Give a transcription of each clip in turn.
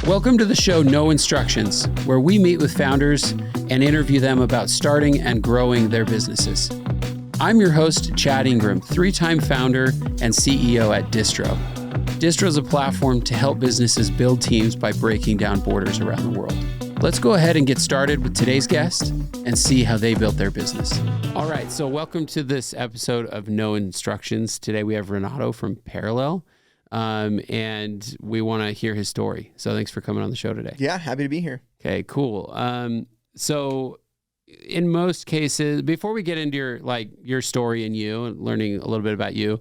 Welcome to the show No Instructions, where we meet with founders and interview them about starting and growing their businesses. I'm your host, Chad Ingram, three-time founder and CEO at Distro. Distro is a platform to help businesses build teams by breaking down borders around the world. Let's go ahead and get started with today's guest and see how they built their business. All right, so welcome to this episode of No Instructions. Today we have Renato from Parallel. And we want to hear his story. So thanks for coming on the show today. Yeah, happy to be here. Okay, cool. So in most cases, before we get into your story and you and learning a little bit about you,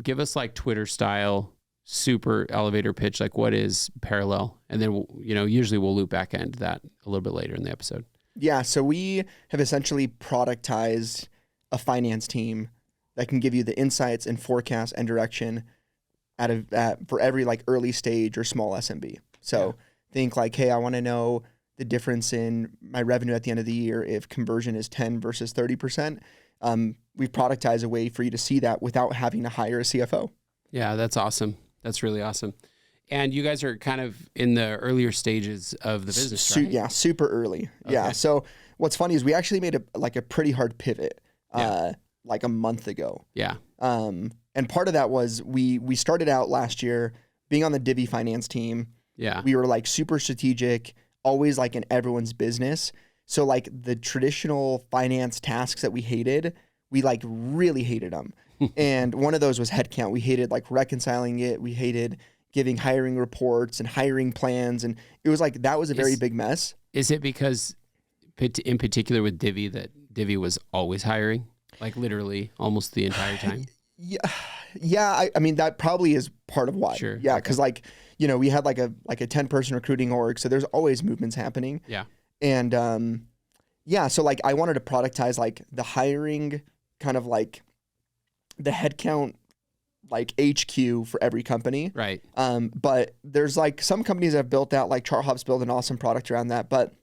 give us like Twitter style, super elevator pitch, like what is Parallel? And then, usually we'll loop back into that a little bit later in the episode. Yeah, so we have essentially productized a finance team that can give you the insights and forecast and direction for every like early stage or small SMB. So think like, hey, I want to know the difference in my revenue at the end of the year if conversion is 10 versus 30%. We've productized a way for you to see that without having to hire a CFO. Yeah, that's awesome. That's really awesome. And you guys are kind of in the earlier stages of the business, right? Yeah, super early. Okay. Yeah. So what's funny is we actually made a pretty hard pivot like a month ago. Yeah. And part of that was we started out last year being on the Divvy finance team. Yeah. We were like super strategic, always like in everyone's business. So like the traditional finance tasks that we hated, we like really hated them. And one of those was headcount. We hated like reconciling it. We hated giving hiring reports and hiring plans. And it was like, that was a very big mess. Is it because in particular with Divvy that Divvy was always hiring? Like literally almost the entire time? Yeah. I mean, that probably is part of why. Sure. Yeah. Cause we had like a 10-person recruiting org. So there's always movements happening. Yeah. And, so like I wanted to productize like the hiring kind of like the headcount, like HQ for every company. Right. But there's like some companies that have built out, like ChartHop's built an awesome product around that, but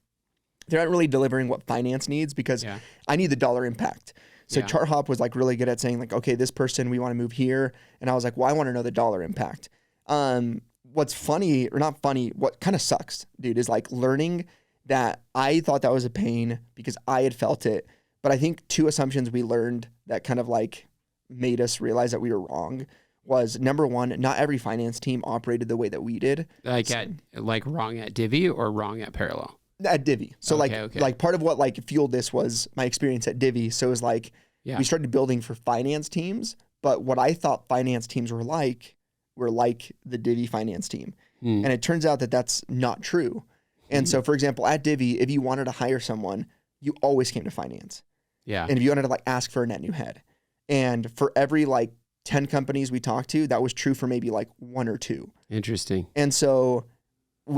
they're not really delivering what finance needs because I need the dollar impact. So ChartHop was like really good at saying like, okay, this person, we want to move here. And I was like, well, I want to know the dollar impact. What's funny or not funny, what kind of sucks, dude, is like learning that I thought that was a pain because I had felt it. But I think two assumptions we learned that kind of like made us realize that we were wrong was number one, not every finance team operated the way that we did. Like wrong at Divvy or wrong at Parallel? At Divvy. So like part of what like fueled this was my experience at Divvy. So it was like, we started building for finance teams, but what I thought finance teams were like the Divvy finance team. And it turns out that that's not true. And so for example, at Divvy, if you wanted to hire someone, you always came to finance. Yeah. And if you wanted to like ask for a net new head. And for every like 10 companies we talked to, that was true for maybe like one or two. Interesting. And so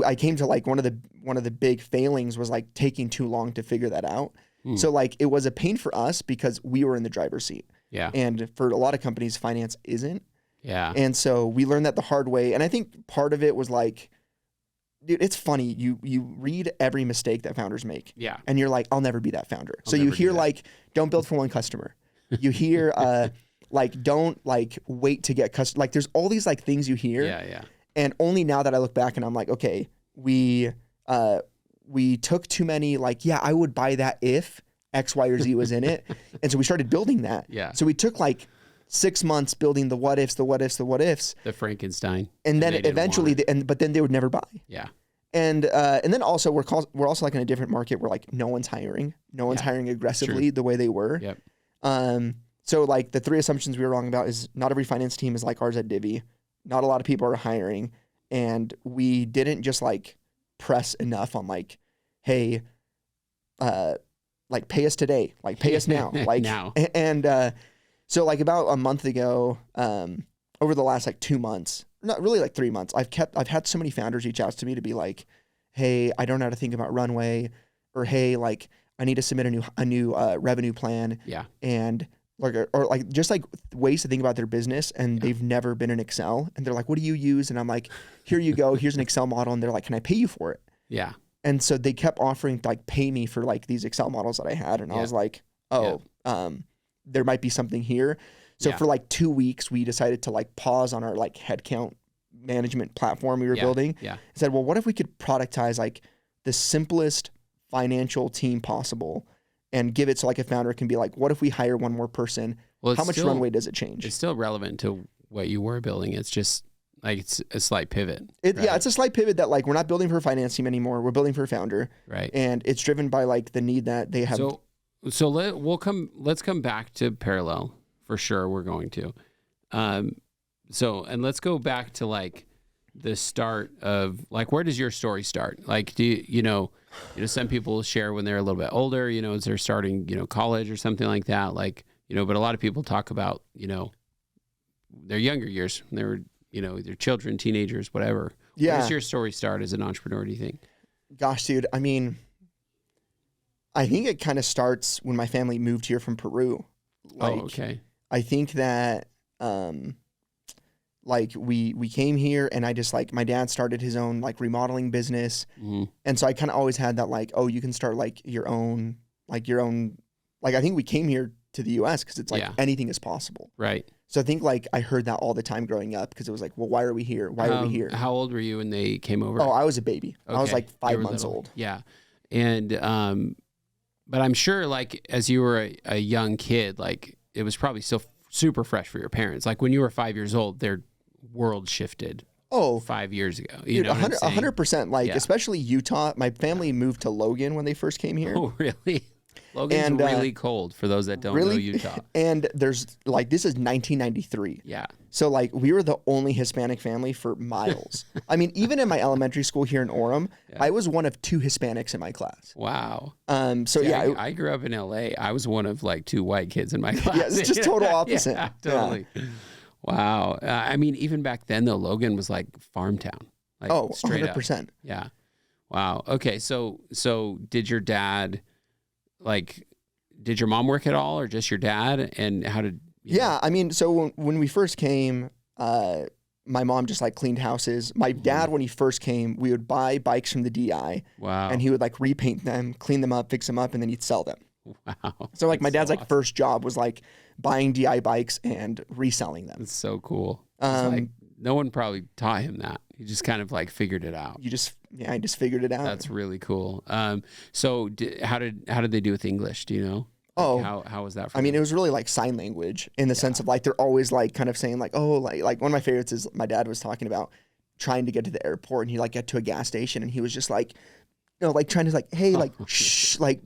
I came to like one of the big failings was like taking too long to figure that out. So like it was a pain for us because we were in the driver's seat. Yeah. And for a lot of companies, finance isn't. Yeah. And so we learned that the hard way. And I think part of it was like, dude, it's funny. You read every mistake that founders make. Yeah. And you're like, I'll never be that founder. So you hear like, don't build for one customer. You hear like, don't like wait to get customers. Like there's all these like things you hear. Yeah. Yeah. And only now that I look back and I'm like, okay, we took too many, like, I would buy that if X, Y, or Z was in it. And so we started building that. Yeah. So we took like 6 months building the what ifs. The Frankenstein. And then eventually, but then they would never buy. Yeah. And then also we're also like in a different market where like no one's hiring. No one's hiring aggressively the way they were. Yep. So like the three assumptions we were wrong about is not every finance team is like ours at Divvy. Not a lot of people are hiring. And we didn't just like press enough on like, hey, like pay us today, like pay us now, like now. And so like about a month ago, over the last like 2 months, not really like 3 months, I've had so many founders reach out to me to be like, hey, I don't know how to think about runway, or hey, like I need to submit a new revenue plan. Yeah. And like just like ways to think about their business, and they've never been in Excel, and they're like, what do you use? And I'm like, here you go, here's an Excel model. And they're like, can I pay you for it? Yeah. And so they kept offering to like pay me for like these Excel models that I had. And I was like, there might be something here. So for like 2 weeks, we decided to like pause on our like headcount management platform we were building. Yeah. I said, well, what if we could productize like the simplest financial team possible and give it so like a founder can be like, what if we hire one more person? Well, how much runway does it change? It's still relevant to what you were building. It's just like it's a slight pivot. Right? Yeah, it's a slight pivot that like we're not building for a finance team anymore. We're building for a founder. Right. And it's driven by like the need that they have. So let's come back to Parallel for sure. We're going to. And let's go back to like the start of like, where does your story start? Like, do you know, some people share when they're a little bit older, as they're starting, college or something like that. Like, but a lot of people talk about, their younger years when they were, their children, teenagers, whatever. Yeah. Where does your story start as an entrepreneur, do you think? Gosh, dude, I mean, I think it kind of starts when my family moved here from Peru. Like, okay. I think that, like we came here and I just like, my dad started his own like remodeling business. Mm-hmm. And so I kind of always had that like, oh, you can start like your own, like I think we came here to the US because it's like anything is possible. Right. So I think like I heard that all the time growing up because it was like, well, why are we here? Why are we here? How old were you when they came over? Oh, I was a baby. Okay. I was like 5 months old. Yeah. And, but I'm sure like as you were a young kid, like it was probably still super fresh for your parents. Like when you were 5 years old, their world shifted. Oh, 5 years ago. Dude, 100%. Like, especially Utah. My family moved to Logan when they first came here. Oh, really? Logan's really cold for those that don't know Utah. And there's like, this is 1993. Yeah. So like we were the only Hispanic family for miles. I mean, even in my elementary school here in Orem, I was one of 2 Hispanics in my class. Wow. I grew up in LA. I was one of like 2 white kids in my class. Yeah, it's just total opposite. Yeah, totally. Yeah. Wow. I mean, even back then though, Logan was like farm town. Like, straight 100%. Up. Yeah. Wow. Okay. So did your dad, like, did your mom work at all or just your dad? And how did you know? I mean, so when we first came, my mom just like cleaned houses. My dad, when he first came, we would buy bikes from the DI. Wow. And he would like repaint them, clean them up, fix them up, and then he'd sell them. Wow. So like my dad's like first job was like buying DI bikes and reselling them. It's so cool. Like, no one probably taught him that. He just kind of like figured it out. I just figured it out. That's really cool. So how did they do with English? Do you know? Like how was that for them? It was really like sign language in the sense of like, they're always like kind of saying like, oh, like one of my favorites is my dad was talking about trying to get to the airport and he like get to a gas station and he was just like, like trying to like, hey, like, shh, like,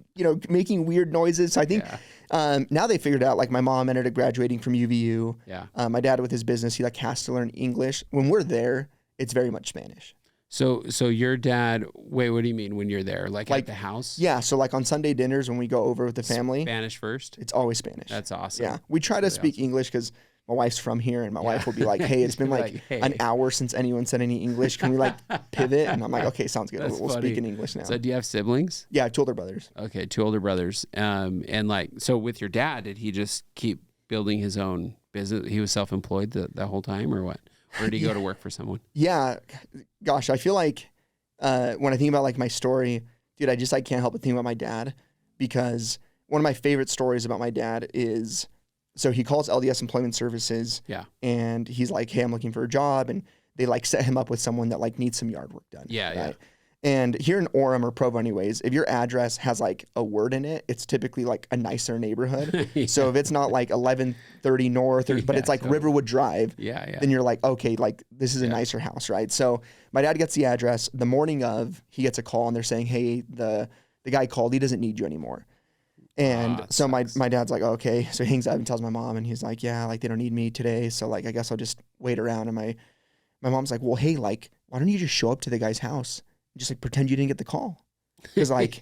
making weird noises. So I think now they figured out, like my mom ended up graduating from UVU. Yeah. My dad with his business, he like has to learn English. When we're there, it's very much Spanish. So your dad, wait, what do you mean when you're there? Like at the house? Yeah. So like on Sunday dinners, when we go over with the family. Spanish first? It's always Spanish. That's awesome. Yeah. We try to speak English because my wife's from here and my wife will be like, hey, it's been like an hour since anyone said any English. Can we like pivot? And I'm like, okay, sounds good. We'll speak in English now. So do you have siblings? Yeah, 2 older brothers. Okay, 2 older brothers. And like, so with your dad, did he just keep building his own business? He was self-employed the whole time or what? Or did he go to work for someone? Yeah. Gosh, I feel like when I think about like my story, dude, I just like can't help but think about my dad because one of my favorite stories about my dad is, so he calls LDS Employment Services. Yeah. And he's like, hey, I'm looking for a job. And they like set him up with someone that like needs some yard work done. Yeah. Right? Yeah. And here in Orem or Provo anyways, if your address has like a word in it, it's typically like a nicer neighborhood. Yeah. So if it's not like 1130 North, but it's like totally. Riverwood Drive, then you're like, okay, like this is a nicer house, right? So my dad gets the address. The morning of, he gets a call and they're saying, hey, the guy called, he doesn't need you anymore. And so my dad's like, oh, okay. So he hangs up and tells my mom and he's like, yeah, like they don't need me today. So like, I guess I'll just wait around. And my mom's like, well, hey, like, why don't you just show up to the guy's house? Just like pretend you didn't get the call. Cause like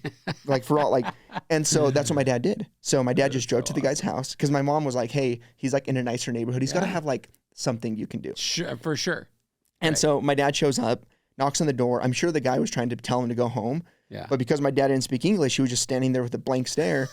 for all like, and so that's what my dad did. So my dad just drove to the guy's house. Cause my mom was like, hey, he's like in a nicer neighborhood. He's got to have like something you can do. Sure, for sure. And so my dad shows up, knocks on the door. I'm sure the guy was trying to tell him to go home. Yeah. But because my dad didn't speak English, he was just standing there with a blank stare.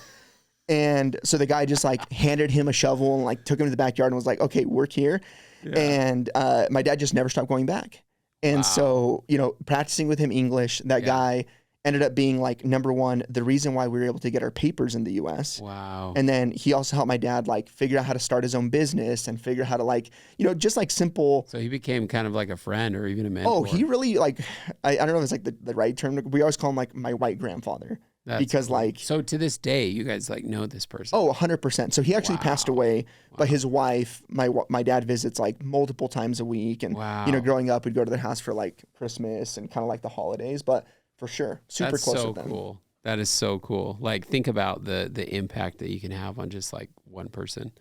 And so the guy just like handed him a shovel and like took him to the backyard and was like, okay, work here. Yeah. And my dad just never stopped going back. And so, practicing with him English, that guy ended up being like number one, the reason why we were able to get our papers in the US. Wow. And then he also helped my dad like figure out how to start his own business and figure out how to like, you know, just like simple. So he became kind of like a friend or even a mentor. Oh, he really like, I don't know if it's like the right term. We always call him like my white grandfather. Because cool. Like, so to this day, you guys like know this person. Oh, 100%. So he actually passed away, but his wife, my dad visits like multiple times a week. And, you know, growing up, we'd go to their house for like Christmas and kind of like the holidays, but for sure, super close with them. Cool. That is so cool. Like think about the impact that you can have on just like one person.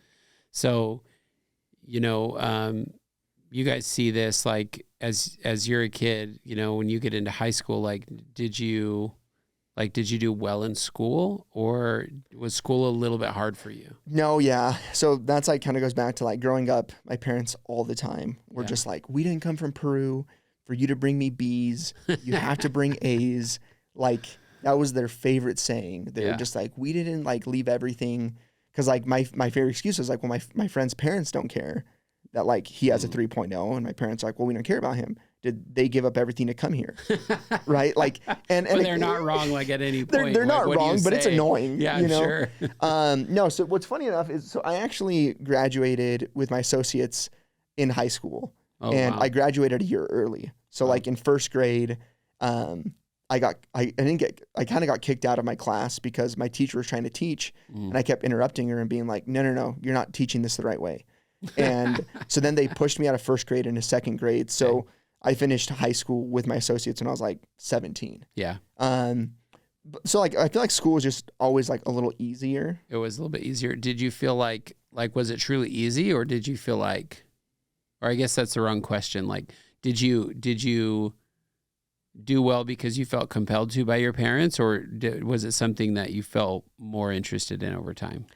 So, you know, you guys see this like as you're a kid, you know, when you get into high school, like, did you do well in school or was school a little bit hard for you? No, yeah. So that's like kind of goes back to like growing up, my parents all the time were just like, we didn't come from Peru for you to bring me B's. You have to bring A's. Like that was their favorite saying. They were just like, we didn't like leave everything. Cause like my favorite excuse was like, well, my friend's parents don't care that like he has a 3.0 and my parents are like, well, we don't care about him. Did they give up everything to come here? Right? Like, and but they're not wrong. Like at any point, they're not wrong, but it's annoying. Yeah, you know? Sure. No. So what's funny enough is, so I actually graduated with my associates in high school, and I graduated a year early. So like in first grade, I kind of got kicked out of my class because my teacher was trying to teach, and I kept interrupting her and being like, no, you're not teaching this the right way. And so then they pushed me out of first grade into second grade. So I finished high school with my associates when I was like 17. Yeah. So like I feel like school was just always like a little easier. It was a little bit easier. Did you feel like was it truly easy, or did you feel like, or I guess that's the wrong question. Like, did you do well because you felt compelled to by your parents, or was it something that you felt more interested in over time?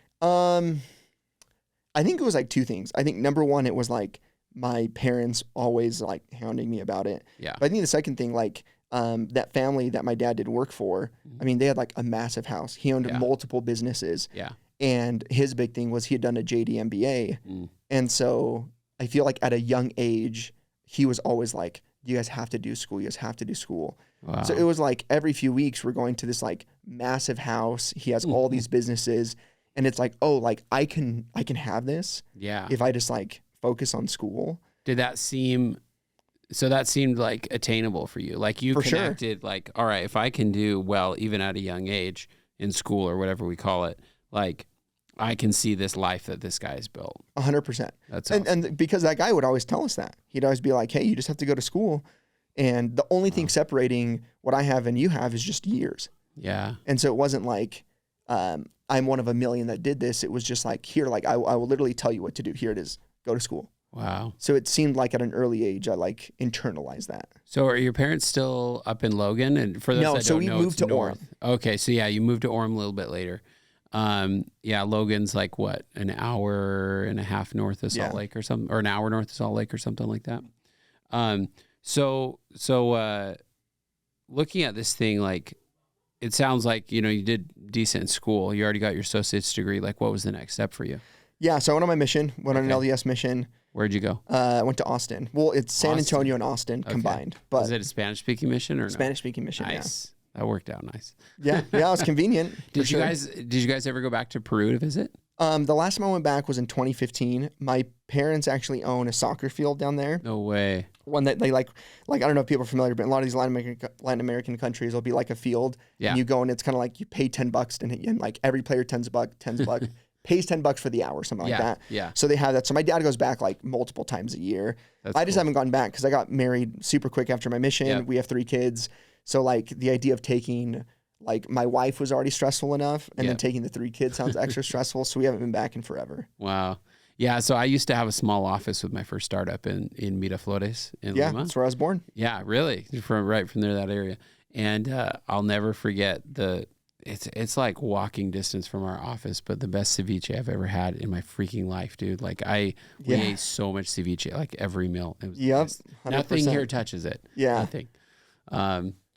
I think it was like two things. I think number one, it was like my parents always like hounding me about it. Yeah. But I think the second thing, like, that family that my dad did work for, I mean, they had like a massive house. He owned multiple businesses. Yeah. And his big thing was he had done a JD MBA. And so I feel like at a young age, he was always like, you guys have to do school. You guys have to do school. Wow. So it was like every few weeks we're going to this like massive house. He has all these businesses, and it's like, oh, like I can have this. Yeah. If I just like focus on school. Did that seem, so that seemed like attainable for you? Like you for connected like, all right, if I can do well, even at a young age in school or whatever we call it, like I can see this life that this guy has built. 100%. That's awesome. And because that guy would always tell us that. He'd always be like, hey, you just have to go to school. And the only thing separating what I have and you have is just years. Yeah. And so it wasn't like, I'm one of a million that did this. It was just like, here, like I will literally tell you what to do. Here it is. Go to school. Wow. So it seemed like at an early age, I like internalized that. So are your parents still up in Logan? And for those that so don't we know, moved it's to north. Orem. Okay. So yeah, you moved to Orem a little bit later. Yeah, Logan's like what, an hour and a half north of Salt Lake or something, or an hour north of Salt Lake or something like that. So looking at this thing, like, it sounds like, you know, you did decent in school. You already got your associate's degree. Like, what was the next step for you? Yeah, so I went on my mission, went on an LDS mission. Where'd you go? I went to Austin. Well, it's San Antonio and Austin combined. But is it a Spanish-speaking mission or Spanish-speaking mission, nice. Yeah. That worked out nice. Yeah, it was convenient. Did you guys ever go back to Peru to visit? The last time I went back was in 2015. My parents actually own a soccer field down there. No way. One that they like I don't know if people are familiar, but in a lot of these Latin American countries, it'll be like a field. Yeah. And you go and it's kind of like you pay $10 and like every player $10 pays $10 for the hour, something like that. Yeah. So they have that. So my dad goes back like multiple times a year. I just haven't gone back because I got married super quick after my mission. Yeah. We have 3 kids. So like the idea of taking, like my wife was already stressful enough, and then taking the 3 kids sounds extra stressful. So we haven't been back in forever. Wow. Yeah. So I used to have a small office with my first startup in Miraflores in Lima. That's where I was born. Yeah, really. Right from there, that area. And I'll never forget it's like walking distance from our office, but the best ceviche I've ever had in my freaking life, dude. Like we ate so much ceviche, like every meal. It was nothing here touches it. Yeah. Nothing.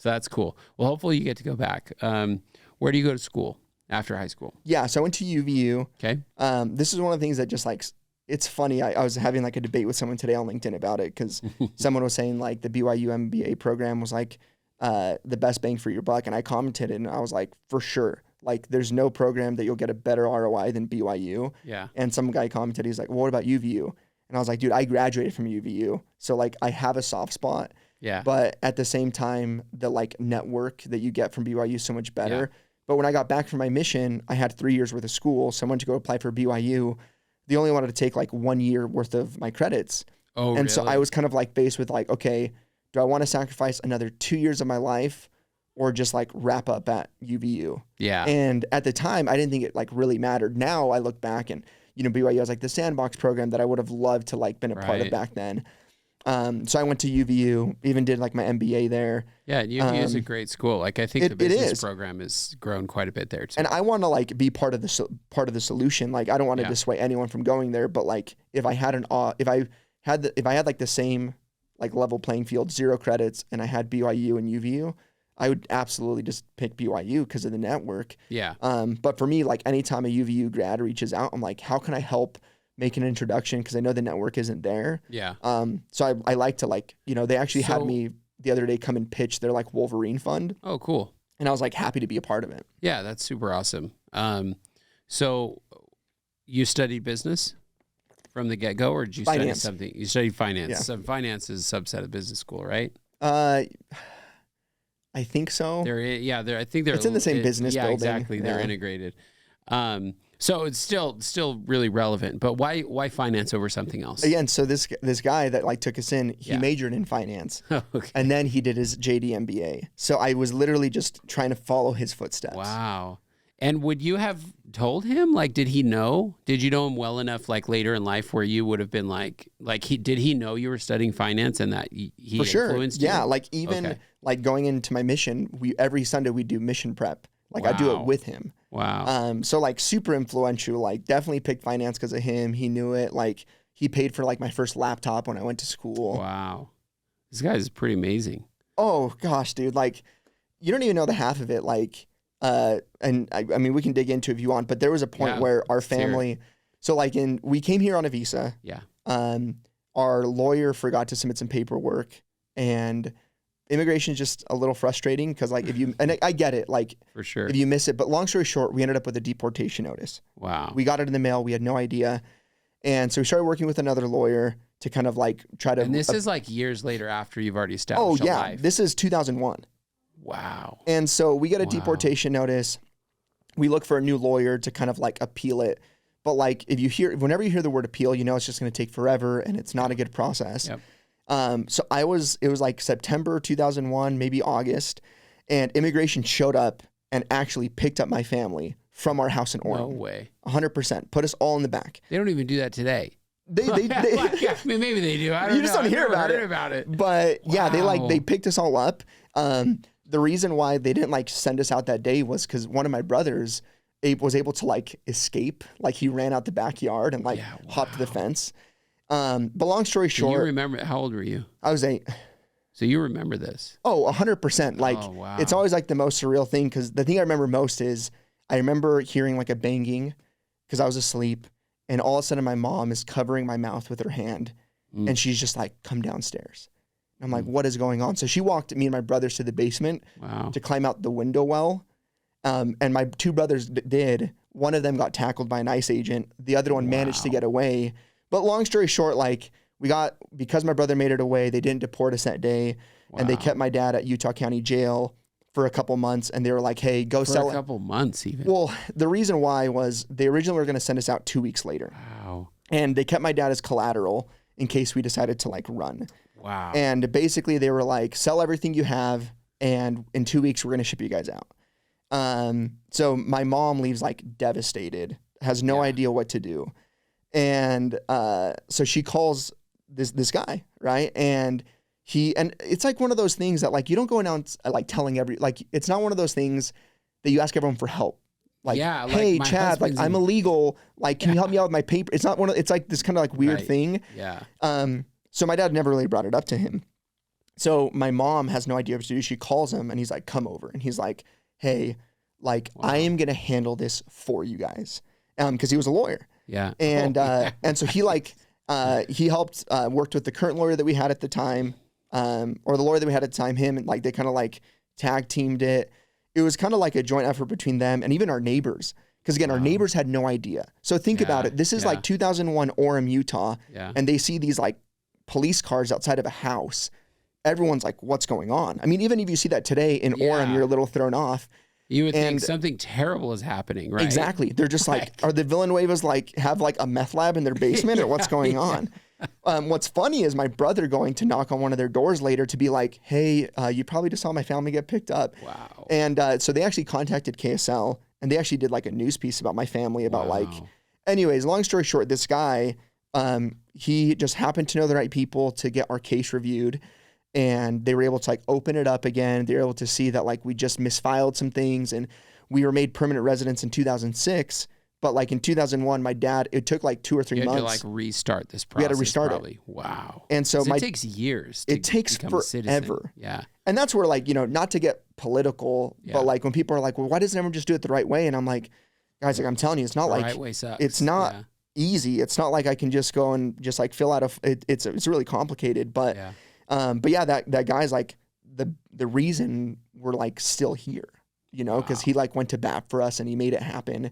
So that's cool. Well, hopefully you get to go back. Where do you go to school after high school? Yeah. So I went to UVU. Okay. This is one of the things that just like, it's funny. I was having like a debate with someone today on LinkedIn about it because someone was saying like the BYU MBA program was like the best bang for your buck. And I commented and I was like, for sure. Like there's no program that you'll get a better ROI than BYU. Yeah. And some guy commented, he's like, well, what about UVU? And I was like, dude, I graduated from UVU. So like I have a soft spot. Yeah. But at the same time, the like network that you get from BYU is so much better. Yeah. But when I got back from my mission, I had 3 years worth of school. So I went to go apply for BYU. They only wanted to take like 1 year worth of my credits. Oh, and really? so I was kind of like faced with like, okay, do I want to sacrifice another 2 years of my life or just like wrap up at UVU? Yeah. And at the time, I didn't think it like really mattered. Now I look back and, you know, BYU was like the sandbox program that I would have loved to like been a part of back then. So I went to UVU, even did like my MBA there. Yeah, UVU is a great school. Like I think the business program has grown quite a bit there too. And I want to like be part of the solution. Like I don't want to dissuade anyone from going there, but like if I had like the same like level playing field, 0 credits, and I had BYU and UVU, I would absolutely just pick BYU because of the network. Yeah. But for me, like anytime a UVU grad reaches out, I'm like, how can I help make an introduction? Because I know the network isn't there. Yeah. So I like to like, you know, they actually had me the other day come and pitch their like Wolverine fund. Oh, cool. And I was like happy to be a part of it. Yeah, that's super awesome. So you studied business from the get-go, or did you study something? You studied finance. Yeah. So finance is a subset of business school, right? I think so. I think they're. It's in the same business building. Exactly. They're integrated. So it's still really relevant. But why finance over something else? Again, so this guy that like took us in, he majored in finance, Okay. and then he did his JD MBA. So I was literally just trying to follow his footsteps. Wow. And would you have told him? Like, did he know? Did you know him well enough, like later in life, where you would have been like did he know you were studying finance and that he For sure. influenced you? Yeah, like even like going into my mission, every Sunday we do mission prep. Like I do it with him. Wow. So like super influential. Like definitely picked finance because of him. He knew it. Like he paid for like my first laptop when I went to school. Wow. This guy is pretty amazing. Oh gosh, dude. Like you don't even know the half of it. Like. And I mean, we can dig into if you want, but there was a point where our family, so like we came here on a visa. Yeah. Our lawyer forgot to submit some paperwork, and immigration is just a little frustrating because like and I get it, like for sure if you miss it, but long story short, we ended up with a deportation notice. Wow. We got it in the mail. We had no idea. And so we started working with another lawyer to kind of like try to. And this is like years later after you've already established a life. This is 2001. Wow. And so we get a deportation notice. We look for a new lawyer to kind of like appeal it. But like whenever you hear the word appeal, you know it's just going to take forever and it's not a good process. Yep. So it was like September 2001, maybe August, and immigration showed up and actually picked up my family from our house in Oregon. No way. 100%. Put us all in the back. They don't even do that today. They I mean, maybe they do. I don't know. You just don't hear about it. But yeah, they picked us all up. The reason why they didn't like send us out that day was because one of my brothers was able to like escape. Like he ran out the backyard and like hopped the fence. But long story short, you remember, how old were you? I was 8. So you remember this? Oh, 100%. Like it's always like the most surreal thing. Cause the thing I remember most is I remember hearing like a banging cause I was asleep, and all of a sudden my mom is covering my mouth with her hand and she's just like, come downstairs. I'm like, what is going on? So she walked me and my brothers to the basement to climb out the window well. And my 2 brothers did. One of them got tackled by an ICE agent. The other one managed to get away. But long story short, like because my brother made it away, they didn't deport us that day. And they kept my dad at Utah County Jail for a couple months. And they were like, hey, go sell it. For a couple months even. Well, the reason why was they originally were going to send us out 2 weeks later. Wow. And they kept my dad as collateral in case we decided to like run. Wow. And basically they were like, sell everything you have, and in 2 weeks we're going to ship you guys out. So my mom leaves like devastated, has no idea what to do. And so she calls this guy, right? And it's like one of those things that like you don't go around like telling it's not one of those things that you ask everyone for help. Like, hey, Chad, like I'm illegal. Like, can you help me out with my paper? It's not it's like this kind of like weird thing. Yeah. So my dad never really brought it up to him. So my mom has no idea what to do. She calls him and he's like, come over. And he's like, hey, like I am going to handle this for you guys. Cause he was a lawyer. Yeah. And, and so he like, he helped, worked with the current lawyer that we had at the time. or the lawyer that we had at the time, him, and like they kind of like tag teamed it. It was kind of like a joint effort between them and even our neighbors. Because again, our neighbors had no idea. So think about it. This is like 2001 Orem, Utah, and they see these like police cars outside of a house. Everyone's like, what's going on? I mean, even if you see that today in Orem, you're a little thrown off. You would think something terrible is happening, right? Exactly. They're just like, are the Villanuevas like have like a meth lab in their basement or what's going on? What's funny is my brother going to knock on one of their doors later to be like, hey, you probably just saw my family get picked up. Wow. And so they actually contacted KSL and they actually did like a news piece about my family about like, anyways, long story short, this guy, he just happened to know the right people to get our case reviewed. And they were able to like open it up again. They were able to see that like we just misfiled some things and we were made permanent residents in 2006. But like in 2001, my dad, it took like 2 or 3 months. You had to like restart this process. We had to restart it. Wow. And so it takes years. It takes forever. Yeah. And that's where like, you know, not to get political, but like when people are like, well, why doesn't everyone just do it the right way? And I'm like, guys, like I'm telling you, it's not like, right way sucks. It's not easy. It's not like I can just go and just like fill out it's really complicated. But yeah, that guy's like the reason we're like still here, you know, because he like went to bat for us and he made it happen.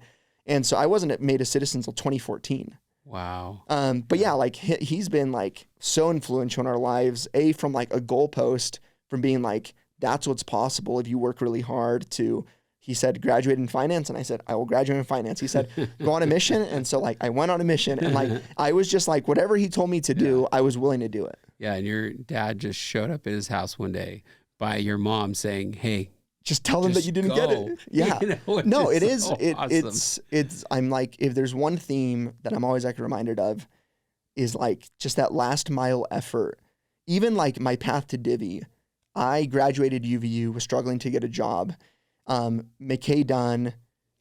And so I wasn't made a citizen until 2014. Wow. But yeah, like he's been like so influential in our lives, from like a goalpost from being like, that's what's possible if you work really hard to, he said, graduate in finance. And I said, I will graduate in finance. He said, go on a mission. And so like, I went on a mission and like, I was just like, whatever he told me to do, I was willing to do it. Yeah. And your dad just showed up at his house one day by your mom saying, hey, just tell them that you didn't get it. Yeah. You know, no, it is. Awesome. It's, I'm like, if there's one theme that I'm always like reminded of is like just that last mile effort. Even like my path to Divvy, I graduated UVU, was struggling to get a job. McKay Dunn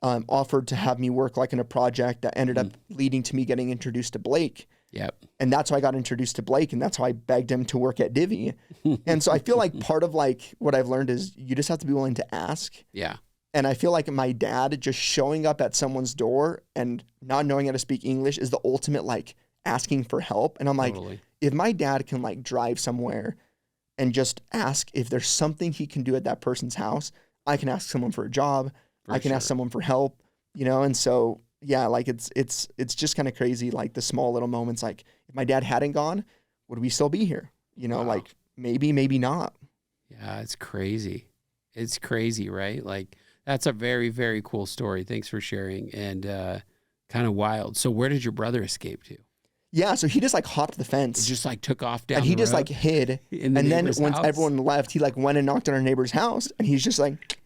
offered to have me work like in a project that ended up leading to me getting introduced to Blake. Yep. And that's how I got introduced to Blake, and that's how I begged him to work at Divvy. And so I feel like part of like what I've learned is you just have to be willing to ask. Yeah. And I feel like my dad just showing up at someone's door and not knowing how to speak English is the ultimate like asking for help. And I'm like, if my dad can like drive somewhere and just ask if there's something he can do at that person's house, I can ask someone for a job. I can ask someone for help, you know? And so, yeah, like it's just kind of crazy. Like the small little moments, like if my dad hadn't gone, would we still be here? You know, like maybe not. Yeah. It's crazy. It's crazy, right? Like that's a very, very cool story. Thanks for sharing. And, kind of wild. So where did your brother escape to? Yeah. So he just like hopped the fence. He just like took off down and he just like hid. And then once everyone left, he like went and knocked on our neighbor's house and he's just like,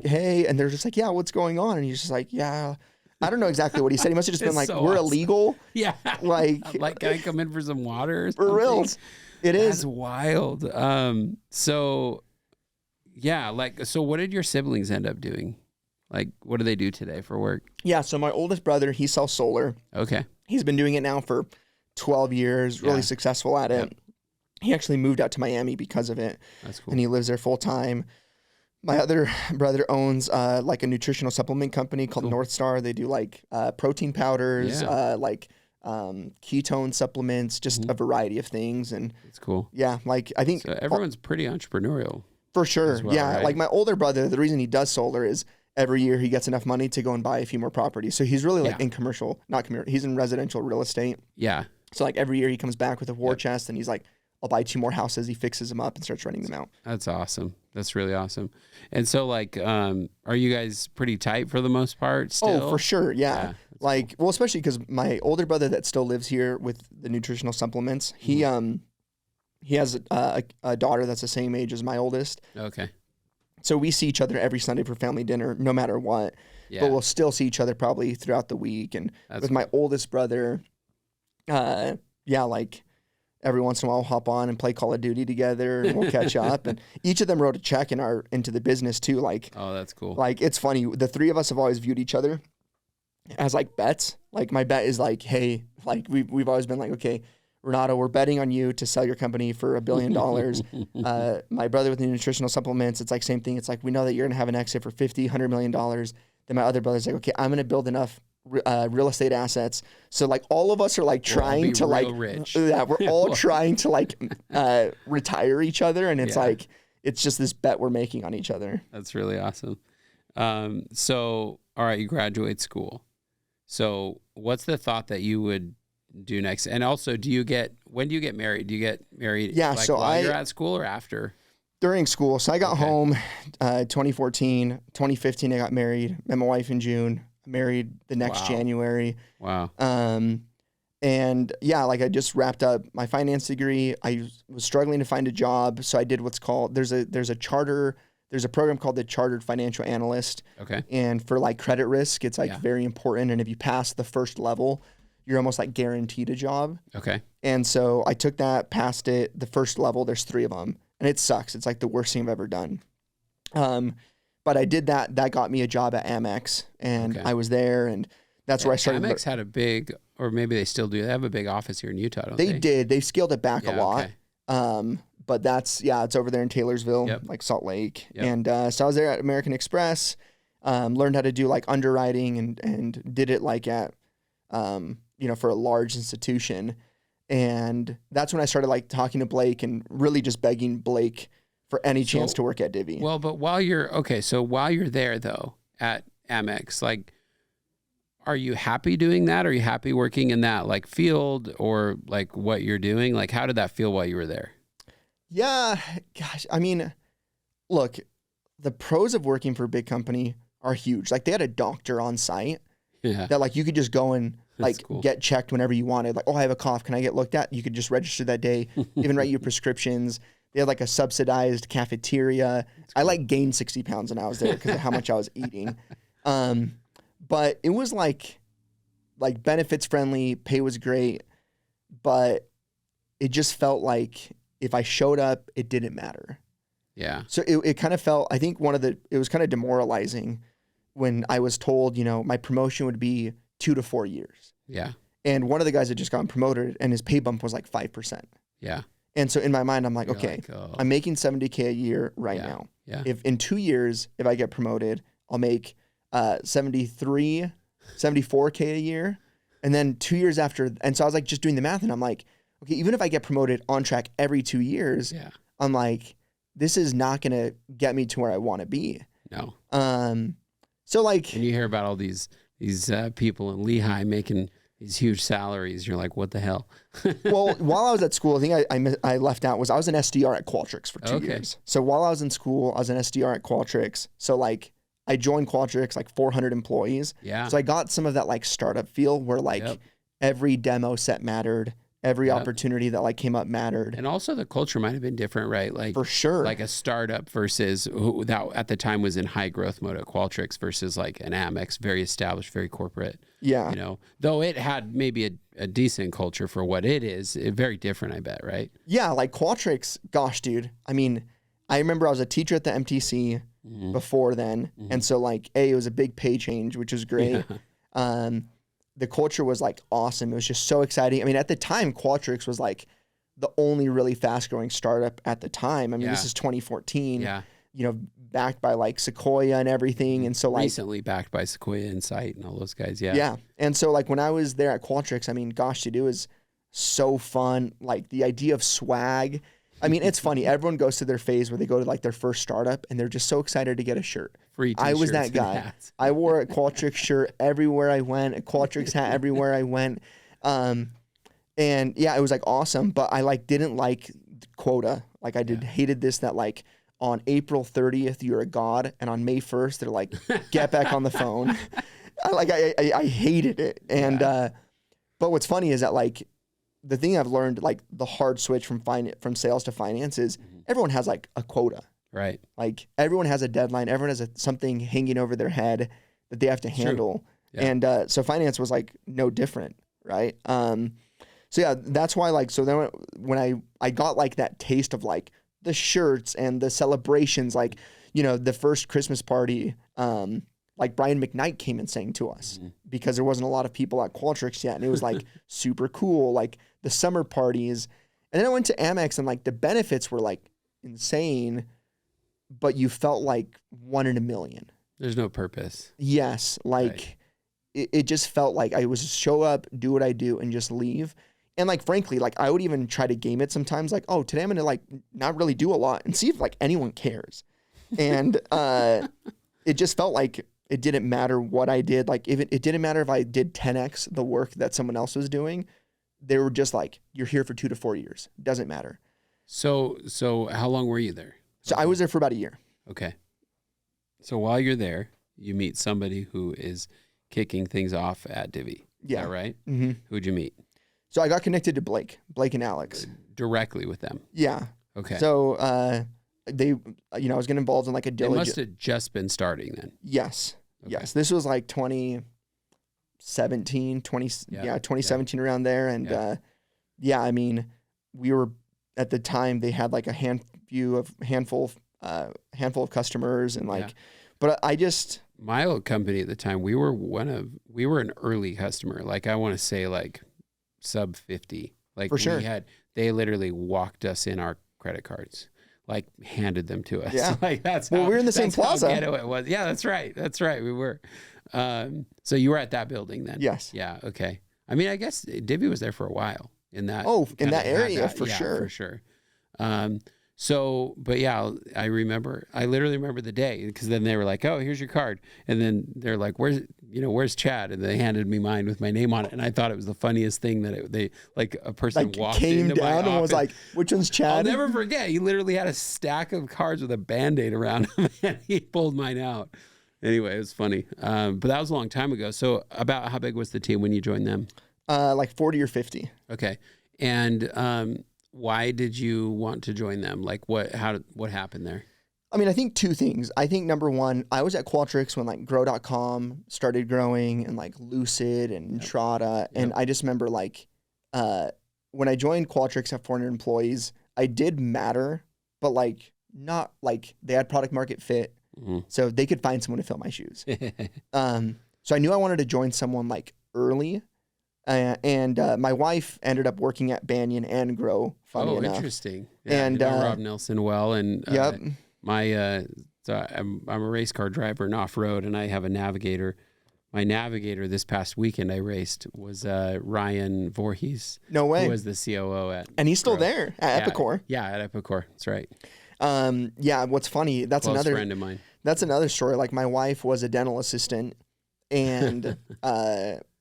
hey, and they're just like, yeah, what's going on? And he's just like, yeah, I don't know exactly what he said. He must have just been like, we're illegal. Yeah. Like, can I come in for some water or something? For reals. It is. That's wild. So yeah, like, so what did your siblings end up doing? Like, what do they do today for work? Yeah. So my oldest brother, he sells solar. Okay. He's been doing it now for 12 years, really successful at it. Yep. He actually moved out to Miami because of it. That's cool. And he lives there full time. My other brother owns like a nutritional supplement company called North Star. They do like protein powders, like ketone supplements, just a variety of things. And it's cool. Yeah, like I think so everyone's pretty entrepreneurial. For sure. Well, yeah, right? Like my older brother, the reason he does solar is every year he gets enough money to go and buy a few more properties. So he's really like in he's in residential real estate. Yeah. So like every year he comes back with a war chest and he's like, I'll buy 2 more houses. He fixes them up and starts renting them out. That's awesome. That's really awesome. And so like, are you guys pretty tight for the most part still? Oh, for sure. Yeah. Like, cool. Well, especially because my older brother that still lives here with the nutritional supplements, he has a daughter that's the same age as my oldest. Okay. So we see each other every Sunday for family dinner, no matter what. Yeah. But we'll still see each other probably throughout the week. And with my oldest brother, like every once in a while we'll hop on and play Call of Duty together and we'll catch up. And each of them wrote a check into the business too. Like, oh, that's cool. Like, it's funny. The 3 of us have always viewed each other as like bets. Like my bet is like, hey, like we've always been like, okay, Renato, we're betting on you to sell your company for $1 billion. My brother with the nutritional supplements, it's like same thing. It's like, we know that you're going to have an exit for $50, $100 million. Then my other brother's like, okay, I'm going to build enough real estate assets. So like all of us are like trying to like, rich. Yeah, we're all trying to like retire each other. And it's like, it's just this bet we're making on each other. That's really awesome. So, all right, you graduate school. So what's the thought that you would do next? And also, when do you get married? Do you get married while you're at school or after? During school. So I got home 2014, 2015 I got married, met my wife in June, married the next January. Wow. And yeah, like I just wrapped up my finance degree. I was struggling to find a job. So I did what's called, there's a program called the Chartered Financial Analyst. Okay. And for like credit risk, it's like very important. And if you pass the first level, you're almost like guaranteed a job. Okay. And so I took that, passed it, the first level, there's 3 of them. And it sucks. It's like the worst thing I've ever done. But I did that. That got me a job at Amex. And I was there. And that's where I started. Amex had a big, or maybe they still do. They have a big office here in Utah, don't they? They did. They've scaled it back a lot. Okay. But that's, it's over there in Taylorsville, like Salt Lake. Yep. And so I was there at American Express, learned how to do like underwriting and did it like at, for a large institution. And that's when I started like talking to Blake and really just begging Blake for any chance to work at Divvy. Well, but while you're there though at Amex, like, are you happy doing that? Are you happy working in that like field or like what you're doing? Like, how did that feel while you were there? Yeah, gosh, I mean, look, the pros of working for a big company are huge. Like they had a doctor on site that like you could just go and like get checked whenever you wanted. Like, oh, I have a cough. Can I get looked at? You could just register that day, even write your prescriptions. They had like a subsidized cafeteria. I like gained 60 pounds when I was there because of how much I was eating. But it was like benefits friendly, pay was great, but it just felt like if I showed up, it didn't matter. Yeah. So it kind of felt, I think it was kind of demoralizing when I was told, my promotion would be 2 to 4 years. Yeah. And one of the guys had just gotten promoted and his pay bump was like 5%. Yeah. And so in my mind, I'm like, okay, I'm making $70K a year right now. Yeah. If in 2 years, if I get promoted, I'll make $74K a year. And then 2 years after, and so I was like just doing the math and I'm like, okay, even if I get promoted on track every 2 years, I'm like, this is not going to get me to where I want to be. No. So like, and you hear about all these people in Lehigh making these huge salaries. You're like, what the hell? Well, while I was at school, I think I left out was I was an SDR at Qualtrics for 2 years. So while I was in school, I was an SDR at Qualtrics. So like I joined Qualtrics, like 400 employees. Yeah. So I got some of that like startup feel where like every demo set mattered. Every opportunity that like came up mattered. And also the culture might have been different, right? Like for sure, like a startup versus that at the time was in high growth mode at Qualtrics versus like an Amex, very established, very corporate. Yeah. Though it had maybe a decent culture for what it is, very different, I bet, right? Yeah. Like Qualtrics, gosh, dude. I mean, I remember I was a teacher at the MTC before then. And so like, it was a big pay change, which was great. Yeah. The culture was like awesome. It was just so exciting. I mean, at the time, Qualtrics was like the only really fast growing startup at the time. I mean, this is 2014, backed by like Sequoia and everything. And so like recently backed by Sequoia Insight and all those guys. Yeah. Yeah. And so like when I was there at Qualtrics, I mean, gosh, dude, it was so fun. Like the idea of swag. I mean, it's funny. Everyone goes to their phase where they go to like their first startup and they're just so excited to get a shirt. Free t-shirts. I was that guy. I wore a Qualtrics shirt everywhere I went, a Qualtrics hat everywhere I went. And yeah, it was like awesome, but I like didn't like quota. Like I hated this, that like on April 30th, you're a god. And on May 1st, they're like, get back on the phone. I hated it. And, but what's funny is that like, the thing I've learned, like the hard switch from sales to finance is everyone has like a quota. Right. Like everyone has a deadline. Everyone has something hanging over their head that they have to handle. Yeah. And so finance was like no different. Right. So yeah, that's why like, so then when I got like that taste of like the shirts and the celebrations, like, the first Christmas party, like Brian McKnight came and sang to us because there wasn't a lot of people at Qualtrics yet. And it was like super cool, like the summer parties. And then I went to Amex and like the benefits were like insane, but you felt like one in a million. There's no purpose. Yes. Like it just felt like I was show up, do what I do, and just leave. And like, frankly, like I would even try to game it sometimes, like, oh, today I'm going to like not really do a lot and see if like anyone cares. And it just felt like it didn't matter what I did. Like if it didn't matter if I did 10x the work that someone else was doing. They were just like, you're here for 2 to 4 years. Doesn't matter. So how long were you there? So I was there for about a year. Okay. So while you're there, you meet somebody who is kicking things off at Divvy. Yeah. Is that right? Mm-hmm. Who'd you meet? So I got connected to Blake and Alex. Directly with them? Yeah. Okay. So they, I was getting involved in like a diligence. They must have just been starting then. Yes. Okay. Yes. This was like 2017 around there. And I mean, we were at the time they had like a handful of customers and like, but I just, my old company at the time, we were an early customer. Like I want to say like sub 50, like for sure. They literally walked us in our credit cards, like handed them to us. Yeah. Like that's we were in the same plaza. How ghetto it was. Yeah, that's right. We were. So you were at that building then? Yes. Yeah. Okay. I mean, I guess Divvy was there for a while in that. Oh, in that area, for sure. For sure. But yeah, I literally remember the day because then they were like, oh, here's your card. And then they're like, where's Chad? And they handed me mine with my name on it. And I thought it was the funniest thing that they a person like walked came into my down office. and was like, which one's Chad? I'll never forget. He literally had a stack of cards with a Band-Aid around him and he pulled mine out. Anyway, it was funny. But that was a long time ago. So about how big was the team when you joined them? Like 40 or 50. Okay. And why did you want to join them? Like what happened there? I mean, I think 2 things. I think number one, I was at Qualtrics when like grow.com started growing and like Lucid and Entrada. And I just remember like when I joined Qualtrics at 400 employees, I did matter, but like not like they had product market fit. Mm-hmm. So they could find someone to fill my shoes. So I knew I wanted to join someone like early. And my wife ended up working at Banyan and Grow. Funny enough. Interesting. Yeah, and I know Rob Nelson well, and yep. So I'm a race car driver and off road, and I have a navigator. My navigator this past weekend I raced was Ryan Voorhees. No way. Who was the COO at. And he's still there at Epicor. Yeah, at Epicor. That's right. What's funny? That's Close another friend of mine. That's another story. Like my wife was a dental assistant, and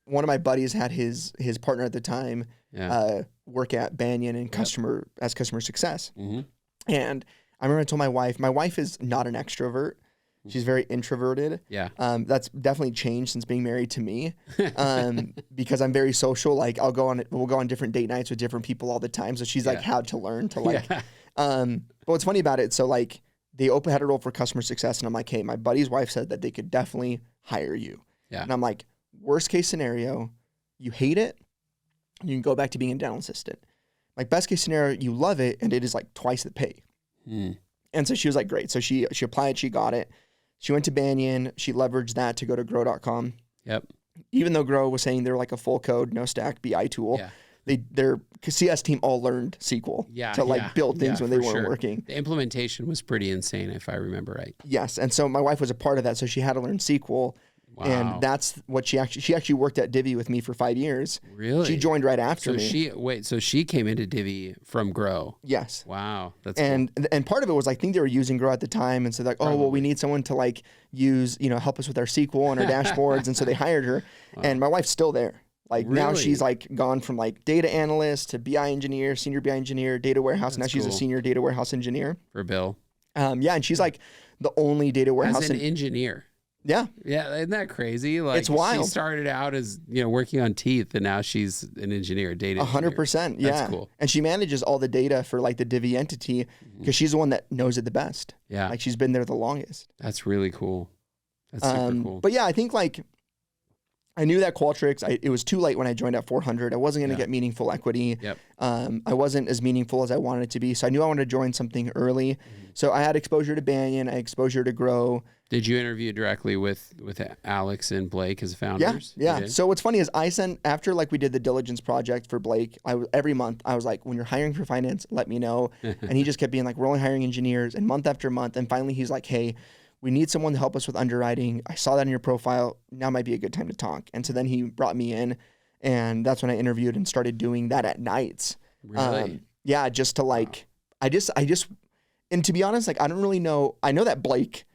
one of my buddies had his partner at the time work at Banyan and customer success. Mm-hmm. And I remember I told my wife is not an extrovert. She's very introverted. Yeah. That's definitely changed since being married to me. Because I'm very social. Like we'll go on different date nights with different people all the time. So she's like had to learn to like, but what's funny about it, so like they had a role for customer success and I'm like, hey, my buddy's wife said that they could definitely hire you. Yeah. And I'm like, worst case scenario, you hate it, you can go back to being a dental assistant. Like best case scenario, you love it and it is like twice the pay. Mm. And so she was like, great. So she applied, she got it. She went to Banyan. She leveraged that to go to grow.com. Yep. Even though Grow was saying they're like a full code, no stack BI tool, their CS team all learned SQL to build things when they weren't working. The implementation was pretty insane, if I remember right. Yes. And so my wife was a part of that. So she had to learn SQL. Wow. And that's what she actually worked at Divvy with me for 5 years. Really? She joined right after me. So she came into Divvy from Grow. Yes. Wow. That's cool. And part of it was I think they were using Grow at the time, and so like, oh well, we need someone to like use help us with our SQL and our dashboards, and so they hired her. Wow. And my wife's still there. Like now she's like gone from like data analyst to BI engineer, senior BI engineer, data warehouse. Now she's a senior data warehouse engineer. For Bill. And she's like the only data warehouse as an engineer. Yeah. Yeah. Isn't that crazy? Like it's wild. She started out as, working on teeth and now she's an engineer, data 100%. Yeah. That's cool. And she manages all the data for like the Divvy entity because she's the one that knows it the best. Yeah. Like she's been there the longest. That's really cool. That's super cool. But yeah, I think like I knew that Qualtrics, it was too late when I joined at 400. I wasn't going to get meaningful equity. Yep. I wasn't as meaningful as I wanted it to be. So I knew I wanted to join something early. Mm-hmm. So I had exposure to Banyan, I had exposure to Grow. Did you interview directly with Alex and Blake as founders? Yeah. So what's funny is I sent, after like we did the diligence project for Blake, every month I was like, when you're hiring for finance, let me know. And he just kept being like, we're only hiring engineers. And month after month. And finally he's like, hey, we need someone to help us with underwriting. I saw that in your profile. Now might be a good time to talk. And so then he brought me in, and that's when I interviewed and started doing that at nights. Really? Yeah, just to like, I just, and to be honest, like, I don't really know. I know that Blake,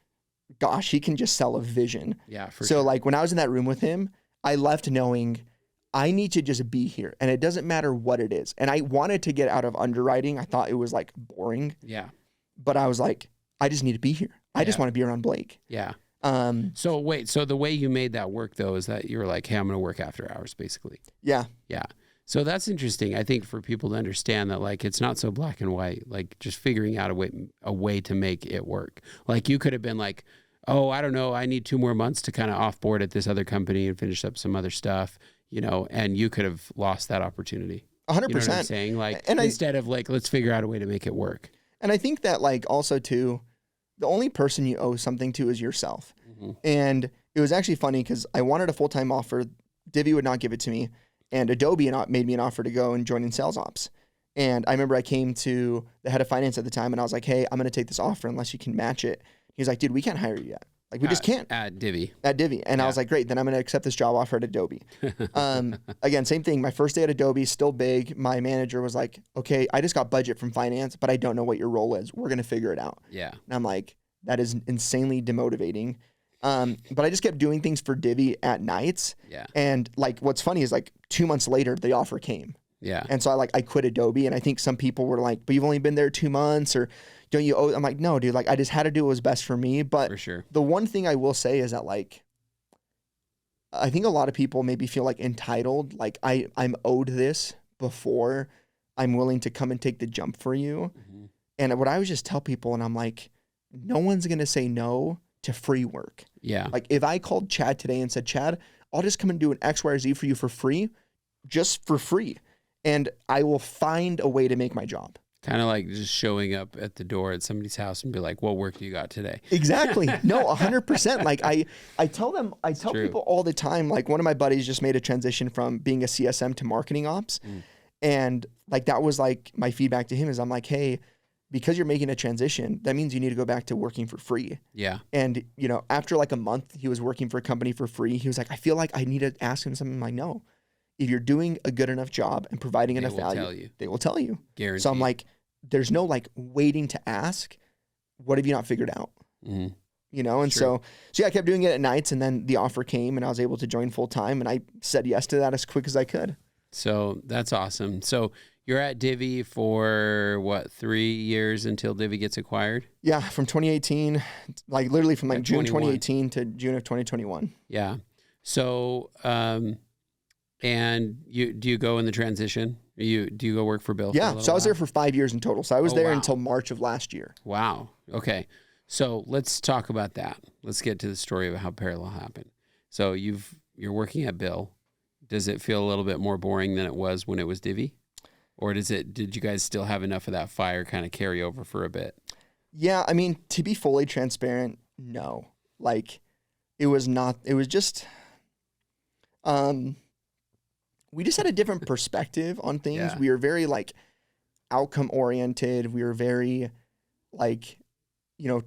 gosh, he can just sell a vision. Yeah, for so sure. like when I was in that room with him, I left knowing I need to just be here, and it doesn't matter what it is. And I wanted to get out of underwriting. I thought it was like boring. Yeah. But I was like, I just need to be here. I just want to be around Blake. Yeah. So wait, so the way you made that work though, is that you were like, hey, I'm going to work after hours basically. Yeah. Yeah. So that's interesting. I think for people to understand that, like, it's not so black and white, like just figuring out a way to make it work. Like you could have been like, oh, I don't know, I need 2 more months to kind of offboard at this other company and finish up some other stuff, you know, and you could have lost that opportunity. 100%. You know what I'm saying? Like, and instead of like, let's figure out a way to make it work. And I think that like also too, the only person you owe something to is yourself. Mm-hmm. And it was actually funny because I wanted a full-time offer. Divvy would not give it to me. And Adobe made me an offer to go and join in sales ops. And I remember I came to the head of finance at the time and I was like, hey, I'm going to take this offer unless you can match it. He's like, dude, we can't hire you yet. Like, we just can't. At Divvy. And I was like, great, then I'm going to accept this job offer at Adobe. Again, same thing. My first day at Adobe, still big. My manager was like, okay, I just got budget from finance, but I don't know what your role is. We're going to figure it out. Yeah. And I'm like, that is insanely demotivating. But I just kept doing things for Divvy at nights. Yeah. And like, what's funny is like 2 months later, the offer came. Yeah. And so I quit Adobe. And I think some people were like, but you've only been there 2 months, or don't you owe? I'm like, no, dude, like I just had to do what was best for me. But for sure. The one thing I will say is that like, I think a lot of people maybe feel like entitled. Like I'm owed this before I'm willing to come and take the jump for you. Mm-hmm. And what I would just tell people, and I'm like, no one's going to say no to free work. Yeah. Like if I called Chad today and said, Chad, I'll just come and do an X, Y, or Z for you for free, just for free. And I will find a way to make my job. Kind of like just showing up at the door at somebody's house and be like, what work do you got today? Exactly. No, 100%. Like I tell people all the time, like one of my buddies just made a transition from being a CSM to marketing ops. And like, that was like my feedback to him is I'm like, hey, because you're making a transition, that means you need to go back to working for free. Yeah. And, you know, after like a month, he was working for a company for free. He was like, I feel like I need to ask him something. I'm like, no, if you're doing a good enough job and providing enough value, they will tell you. Guaranteed. So I'm like, there's no like waiting to ask. What have you not figured out? Mm-hmm. You know? And so yeah, I kept doing it at nights, and then the offer came and I was able to join full time, and I said yes to that as quick as I could. So that's awesome. So you're at Divvy for what, 3 years until Divvy gets acquired? Yeah, from 2018, like literally from like June 21. 2018 to June of 2021. Yeah. So, and do you go in the transition? Do you go work for Bill? Yeah. So I was there for 5 years in total. So I was there until March of last year. Wow. Okay. So let's talk about that. Let's get to the story of how Parallel happened. So you're working at Bill. Does it feel a little bit more boring than it was when it was Divvy? Or did you guys still have enough of that fire kind of carry over for a bit? Yeah, I mean, to be fully transparent, no. Like, it was just, we just had a different perspective on things. Yeah. We were very, like, outcome-oriented. We were very, like, you know,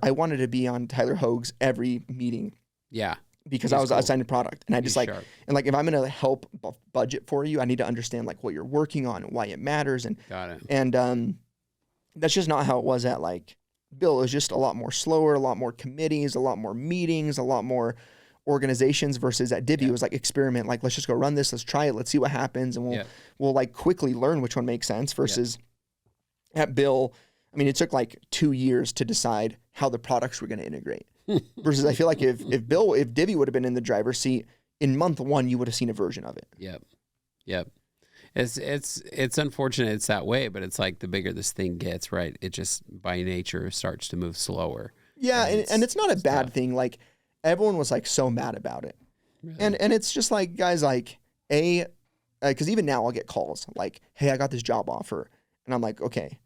I wanted to be on Tyler Hoag's every meeting. Yeah. Because I was assigned a product, and I just like, and like, if I'm going to help budget for you, I need to understand like what you're working on and why it matters. And got it. And that's just not how it was at like Bill. It was just a lot more slower, a lot more committees, a lot more meetings, a lot more organizations versus at Divvy. It was like experiment, like, let's just go run this. Let's try it. Let's see what happens. And we'll like quickly learn which one makes sense versus at Bill. I mean, it took like 2 years to decide how the products were going to integrate. Versus I feel like if Divvy would have been in the driver's seat, in month 1, you would have seen a version of it. Yep. It's unfortunate it's that way, but it's like the bigger this thing gets, right? It just by nature starts to move slower. Yeah, and it's not a bad thing. Like, everyone was like so mad about it. Really? And it's just like, guys, like, because even now I'll get calls like, hey, I got this job offer. And I'm like, okay,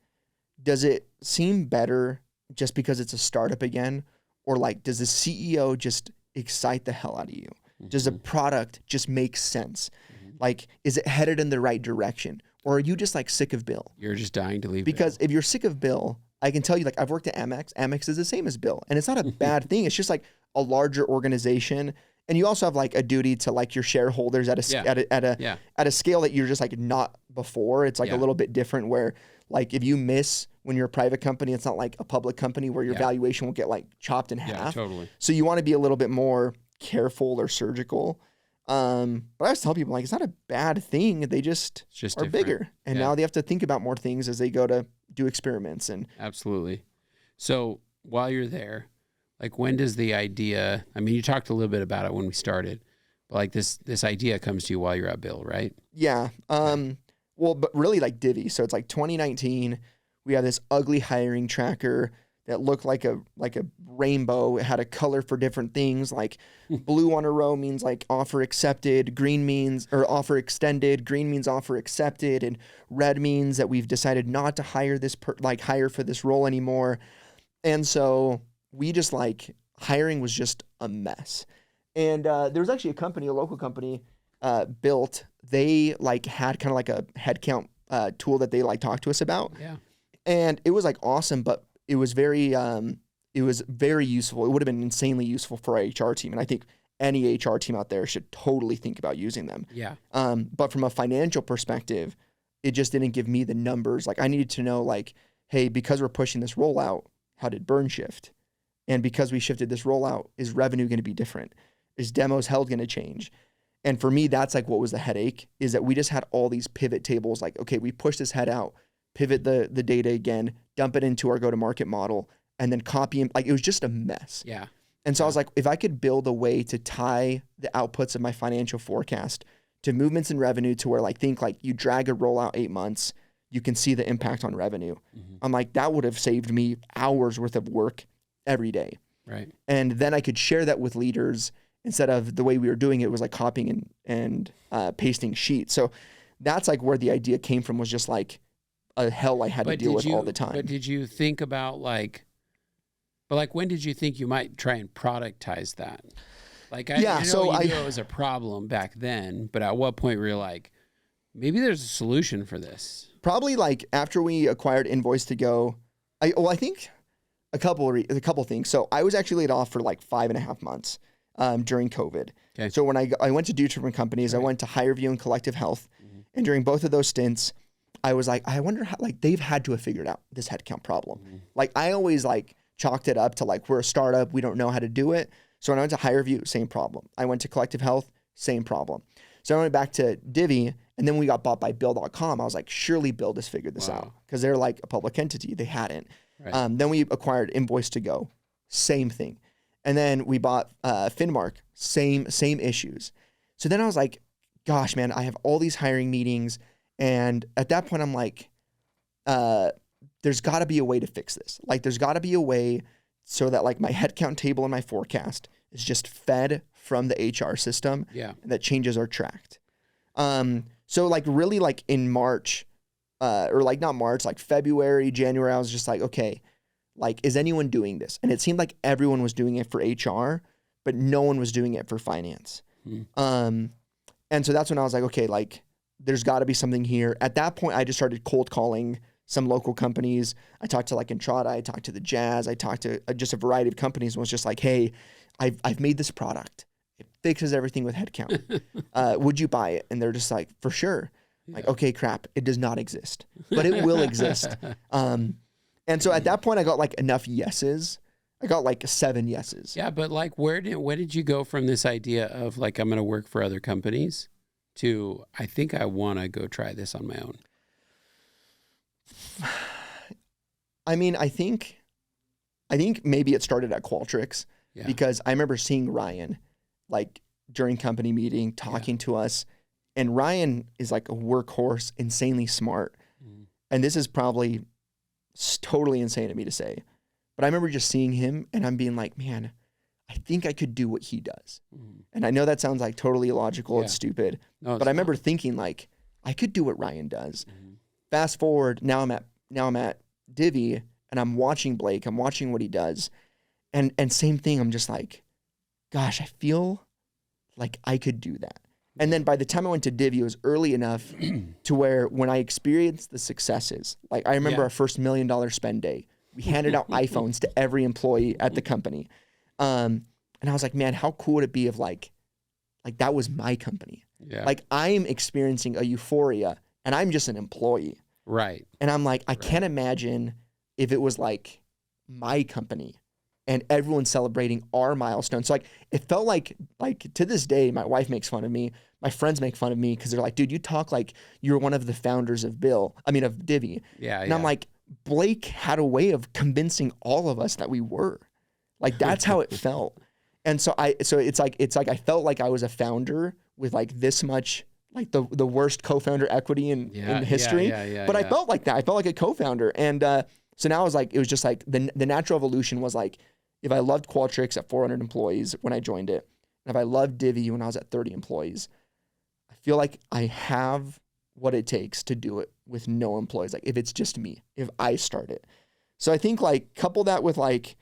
does it seem better just because it's a startup again? Or like, does the CEO just excite the hell out of you? Mm-hmm. Does the product just make sense? Mm-hmm. Like, is it headed in the right direction? Or are you just like sick of Bill? You're just dying to leave because Bill. If you're sick of Bill, I can tell you, like, I've worked at Amex. Amex is the same as Bill. And it's not a bad thing. It's just like a larger organization. And you also have like a duty to like your shareholders at a scale that you're just like not before. It's like a little bit different where like if you miss when you're a private company, it's not like a public company where your valuation will get like chopped in half. Yeah, totally. So you want to be a little bit more careful or surgical. But I always tell people like it's not a bad thing. They just are different. Bigger. And now they have to think about more things as they go to do experiments. And absolutely. So while you're there, like when does the idea, I mean, you talked a little bit about it when we started, but like this idea comes to you while you're at Bill, right? Yeah. Well, but really like Divvy. So it's like 2019, we have this ugly hiring tracker that looked like a rainbow. It had a color for different things. Like blue on a row means like offer accepted, green means, or offer extended, green means offer accepted, and red means that we've decided not to hire hire for this role anymore. And so we just like, hiring was just a mess. And there was actually a local company built, they like had kind of like a headcount tool that they like talked to us about. Yeah. And it was like awesome, but it was very useful. It would have been insanely useful for our HR team. And I think any HR team out there should totally think about using them. Yeah. But from a financial perspective, it just didn't give me the numbers. Like I needed to know like, hey, because we're pushing this rollout, how did burn shift? And because we shifted this rollout, is revenue going to be different? Is demos held going to change? And for me, that's like what was the headache, is that we just had all these pivot tables. Like, okay, we push this head out, pivot the data again, dump it into our go-to-market model, and then copy and like it was just a mess. Yeah. And so I was like, if I could build a way to tie the outputs of my financial forecast to movements in revenue to where like think like you drag a rollout 8 months, you can see the impact on revenue. Mm-hmm. I'm like, that would have saved me hours worth of work every day. Right. And then I could share that with leaders instead of the way we were doing it was like copying and pasting sheets. So that's like where the idea came from, was just like a hell I had to deal with all the time. But did you think about when did you think you might try and productize that? Like, I know it was a problem back then, but at what point were you like, maybe there's a solution for this? Probably like after we acquired Invoice2Go, I think a couple things. So I was actually laid off for like 5.5 months during COVID. Okay. So when I went to 2 different companies, right. I went to HireVue and Collective Health. Mm-hmm. And during both of those stints, I was like, I wonder how, like, they've had to have figured out this headcount problem. Mm-hmm. Like I always like chalked it up to like, we're a startup, we don't know how to do it. So when I went to HireVue, same problem. I went to Collective Health, same problem. So I went back to Divvy, and then we got bought by Bill.com. I was like, surely Bill has figured this out, because they're like a public entity. They hadn't. Right. Then we acquired Invoice2Go, same thing. And then we bought Finmark, same issues. So then I was like, gosh, man, I have all these hiring meetings. And at that point, I'm like, there's got to be a way to fix this. Like, there's got to be a way so that like my headcount table and my forecast is just fed from the HR system. Yeah. And that changes are tracked. So like really like in March, or like not March, like February, January, I was just like, okay, like, is anyone doing this? And it seemed like everyone was doing it for HR, but no one was doing it for finance. Mm. And so that's when I was like, okay, like there's got to be something here. At that point, I just started cold calling some local companies. I talked to like Entrada, I talked to the Jazz, I talked to just a variety of companies, and was just like, hey, I've made this product. It fixes everything with headcount. Would you buy it? And they're just like, for sure. Yeah. Like, okay, crap, it does not exist, but it will exist. And so at that point, I got like enough yeses. I got like 7 yeses. Yeah, but like, where did you go from this idea of like, I'm going to work for other companies to, I think I want to go try this on my own? I mean, I think maybe it started at Qualtrics, because I remember seeing Ryan like during company meeting talking to us, and Ryan is like a workhorse, insanely smart. Mm. And this is probably totally insane of me to say, but I remember just seeing him and I'm being like, man, I think I could do what he does. Mm. And I know that sounds like totally illogical and stupid, but I remember thinking like, I could do what Ryan does. Mm-hmm. Fast forward, now I'm at Divvy, and I'm watching Blake, I'm watching what he does. And same thing, I'm just like, gosh, I feel like I could do that. And then by the time I went to Divvy, it was early enough to where when I experienced the successes, like I remember our first $1 million spend day, We handed out iPhones to every employee at the company. And I was like, man, how cool would it be if like that was my company? Yeah. Like I'm experiencing a euphoria and I'm just an employee. Right. And I'm like, I can't imagine if it was like my company and everyone's celebrating our milestone. So like, it felt like to this day, my wife makes fun of me. My friends make fun of me because they're like, dude, you talk like you're one of the founders of Divvy. Yeah. And I'm like, Blake had a way of convincing all of us that we were. Like, that's how it felt. And so it's like I felt like I was a founder with like this much, like the worst co-founder equity in history. But I felt like that. I felt like a co-founder. And so now it was just like the natural evolution was like, if I loved Qualtrics at 400 employees when I joined it, and if I loved Divvy when I was at 30 employees, I feel like I have what it takes to do it with no employees. Like if it's just me, if I start it. So I think like couple that with like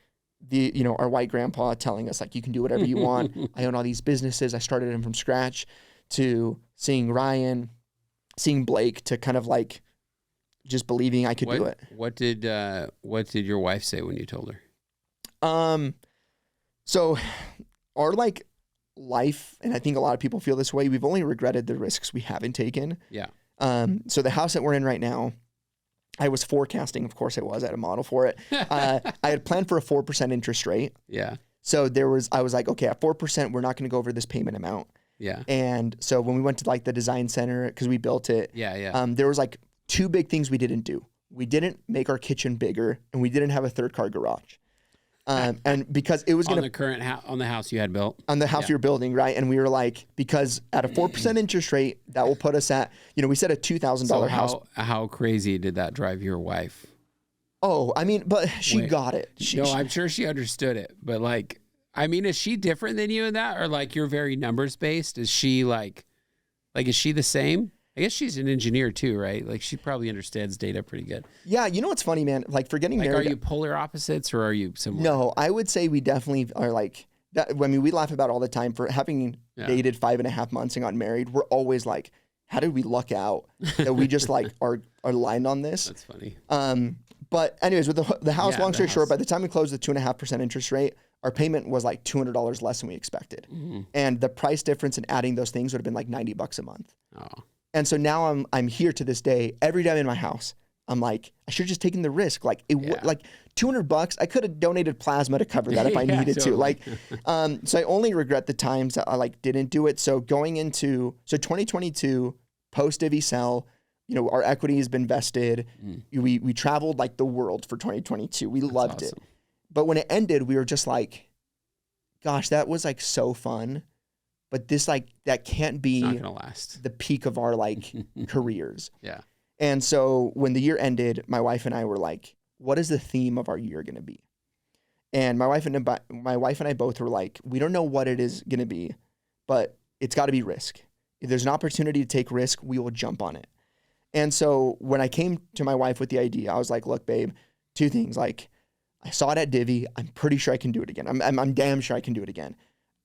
our white grandpa telling us like, you can do whatever you want. I own all these businesses. I started them from scratch, to seeing Ryan, seeing Blake, to kind of like just believing I could do it. What did your wife say when you told her? So our like life, and I think a lot of people feel this way, we've only regretted the risks we haven't taken. Yeah. So the house that we're in right now, I was forecasting, of course I had a model for it. I had planned for a 4% interest rate. Yeah. So I was like, okay, at 4%, we're not going to go over this payment amount. Yeah. And so when we went to like the design center, because we built it, there was like two big things we didn't do. We didn't make our kitchen bigger, and we didn't have a third car garage. And because it was going to on the house you had built, on the house you're building, right? And we were like, because at a 4% interest rate, that will put us at, we said a $2,000 house. How crazy did that drive your wife? Oh, I mean, but she got it. I'm sure she understood it, but like, I mean, is she different than you in that, or like you're very numbers based? Is she like is she the same? I guess she's an engineer too, right? Like she probably understands data pretty good. Yeah, you know what's funny, man? Like for getting married, are you polar opposites or are you similar? No, I would say we definitely are like that. I mean, we laugh about it all the time. For having dated 5.5 months and got married, we're always like, how did we luck out that we just like are aligned on this? That's funny. But anyways, with the house, long story short, by the time we closed the 2.5% interest rate, our payment was like $200 less than we expected. Mm-hmm. And the price difference in adding those things would have been like $90 a month. Oh. And so now I'm here to this day. Every day I'm in my house, I'm like, I should have just taken the risk. Like like $200, I could have donated plasma to cover that if I needed to. Like, so I only regret the times that I like didn't do it. So going into 2022, post Divvy sell, our equity has been vested. We traveled like the world for 2022. We loved it. But when it ended, we were just like, gosh, that was like so fun. But this that can't be not gonna last. The peak of our like careers. Yeah. And so when the year ended, my wife and I were like, what is the theme of our year going to be? And my wife and I both were like, we don't know what it is going to be, but it's got to be risk. If there's an opportunity to take risk, we will jump on it. And so when I came to my wife with the idea, I was like, look, babe, two things. Like I saw it at Divvy. I'm pretty sure I can do it again. I'm damn sure I can do it again.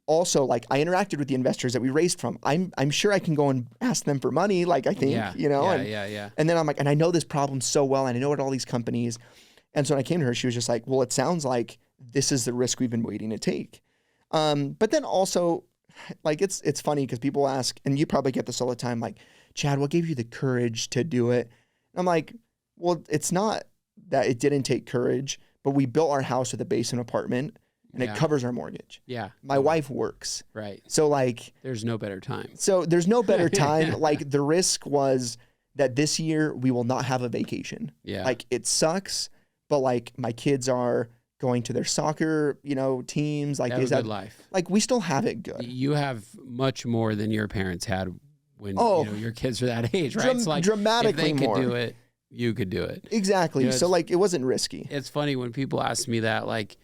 Also, like I interacted with the investors that we raised from. I'm sure I can go and ask them for money. Like I think, Yeah. And then I'm like, and I know this problem so well, and I know what all these companies. And so when I came to her, she was just like, well, it sounds like this is the risk we've been waiting to take. But then also, like it's funny because people ask, and you probably get this all the time, like, Chad, what gave you the courage to do it? And I'm like, well, it's not that it didn't take courage, but we built our house with a basement apartment. And it covers our mortgage. Yeah. My wife works. Right. So like. There's no better time. So there's no better time. Like the risk was that this year we will not have a vacation. Yeah. Like it sucks, but like my kids are going to their soccer, teams. Like they have a good life. Like we still have it good. You have much more than your parents had when your kids are that age, right? It's like dramatically if they more. could do it, you could do it. Exactly. So like it wasn't risky. It's funny when people ask me that, like,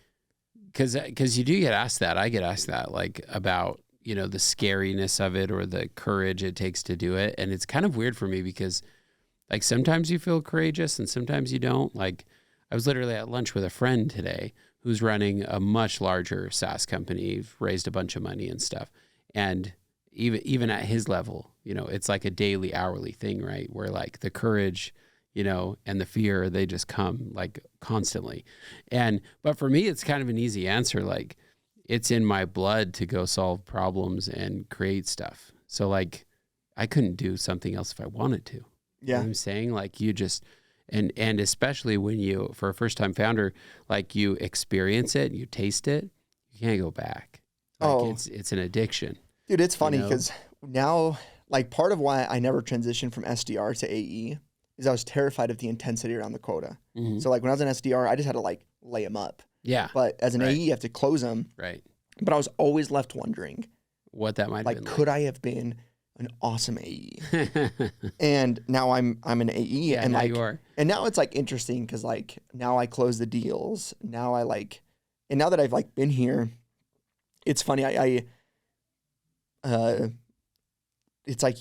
because you do get asked that. I get asked that, like, about, the scariness of it or the courage it takes to do it. And it's kind of weird for me because, like, sometimes you feel courageous and sometimes you don't. Like, I was literally at lunch with a friend today who's running a much larger SaaS company, raised a bunch of money and stuff. And even at his level, it's like a daily, hourly thing, right? Where, like, the courage, and the fear, they just come like constantly. But for me, it's kind of an easy answer. Like, it's in my blood to go solve problems and create stuff. So like, I couldn't do something else if I wanted to. Yeah. You know what I'm saying? Like, you just, and especially when you, for a first time founder, like, you experience it, you taste it, you can't go back. Like, it's an addiction. Dude, it's funny because now, like, part of why I never transitioned from SDR to AE is I was terrified of the intensity around the quota. Mm-hmm. So like when I was an SDR, I just had to like lay them up. Yeah. But as an AE, you have to close them. Right. But I was always left wondering what that might have been. Could I have been an awesome AE? And now I'm an AE. Yeah, and now like, you are. And now it's like interesting because like now I close the deals. Now I like, and now that I've like been here, it's funny. It's like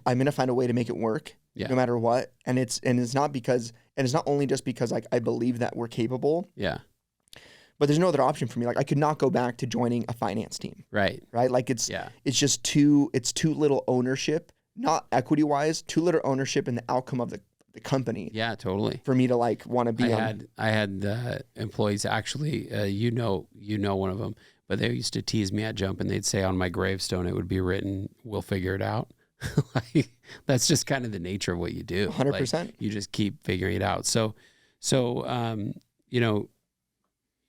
I'm gonna find a way to make it work, no matter what. And it's not only just because like I believe that we're capable, but there's no other option for me. Like I could not go back to joining a finance team, right? Like it's just too little ownership, not equity wise, too little ownership in the outcome of the company. Yeah, totally. For me to like want to be. I had employees actually, one of them. But they used to tease me at Jump, and they'd say on my gravestone, it would be written, "We'll figure it out." Like, that's just kind of the nature of what you do. 100%. Like, you just keep figuring it out. So,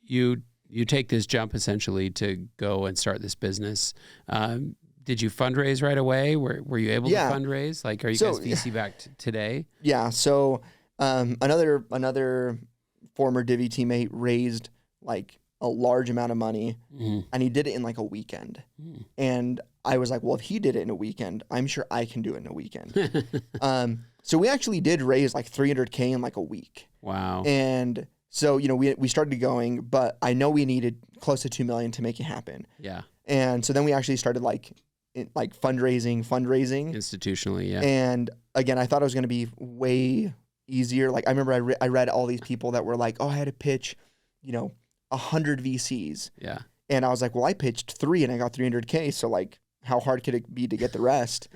you take this jump essentially to go and start this business. Did you fundraise right away? Were you able to fundraise? Like, are you guys VC backed today? Yeah. So, another former Divvy teammate raised like a large amount of money, and he did it in like a weekend. And I was like, well, if he did it in a weekend, I'm sure I can do it in a weekend. So we actually did raise like $300K in like a week. Wow. And so, we started going, but I know we needed close to $2 million to make it happen. Yeah. And so then we actually started like fundraising institutionally. Yeah. And again, I thought it was going to be way easier. Like I remember I read all these people that were like, oh, I had to pitch, 100 VCs. Yeah. And I was like, well, I pitched 3 and I got $300K. So like, how hard could it be to get the rest?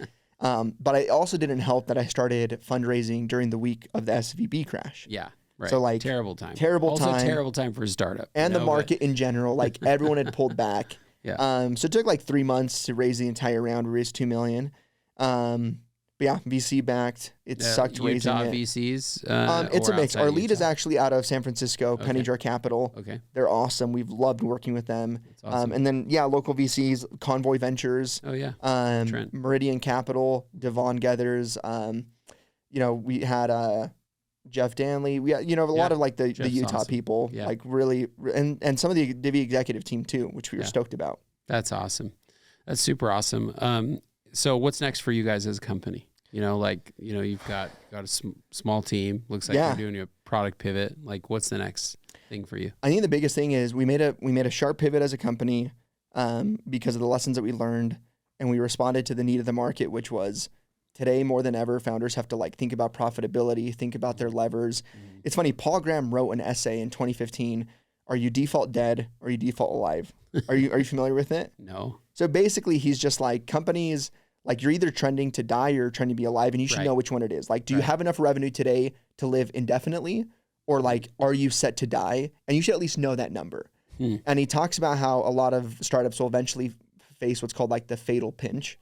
But it also didn't help that I started fundraising during the week of the SVB crash. Yeah. Right. So like terrible time for a startup. And the market in general, like everyone had pulled back. Yeah. So it took like 3 months to raise the entire round. We raised $2 million. But yeah, VC backed. It sucked raising it. VCs? It's a mix. Our lead is actually out of San Francisco, Penny Jar Capital. Okay. They're awesome. We've loved working with them. That's awesome. And then, local VCs, Convoy Ventures. Oh, yeah. Meridian Capital, Devon Gethers. We had Jeff Danley. We had, a lot of like the Utah people, like really, and some of the Divvy executive team too, which we were stoked about. That's awesome. That's super awesome. So what's next for you guys as a company? You've got a small team. Looks like you're doing a product pivot. Like, what's the next thing for you? I think the biggest thing is we made a sharp pivot as a company because of the lessons that we learned, and we responded to the need of the market, which was today more than ever, founders have to like think about profitability, think about their levers. Mm-hmm. It's funny. Paul Graham wrote an essay in 2015. Are you default dead or are you default alive? Are you familiar with it? No. So basically, he's just like companies. Like you're either trending to die or trending to be alive, and you should know which one it is. Like, do you have enough revenue today to live indefinitely, or like, are you set to die? And you should at least know that number. And he talks about how a lot of startups will eventually face what's called like the fatal pinch,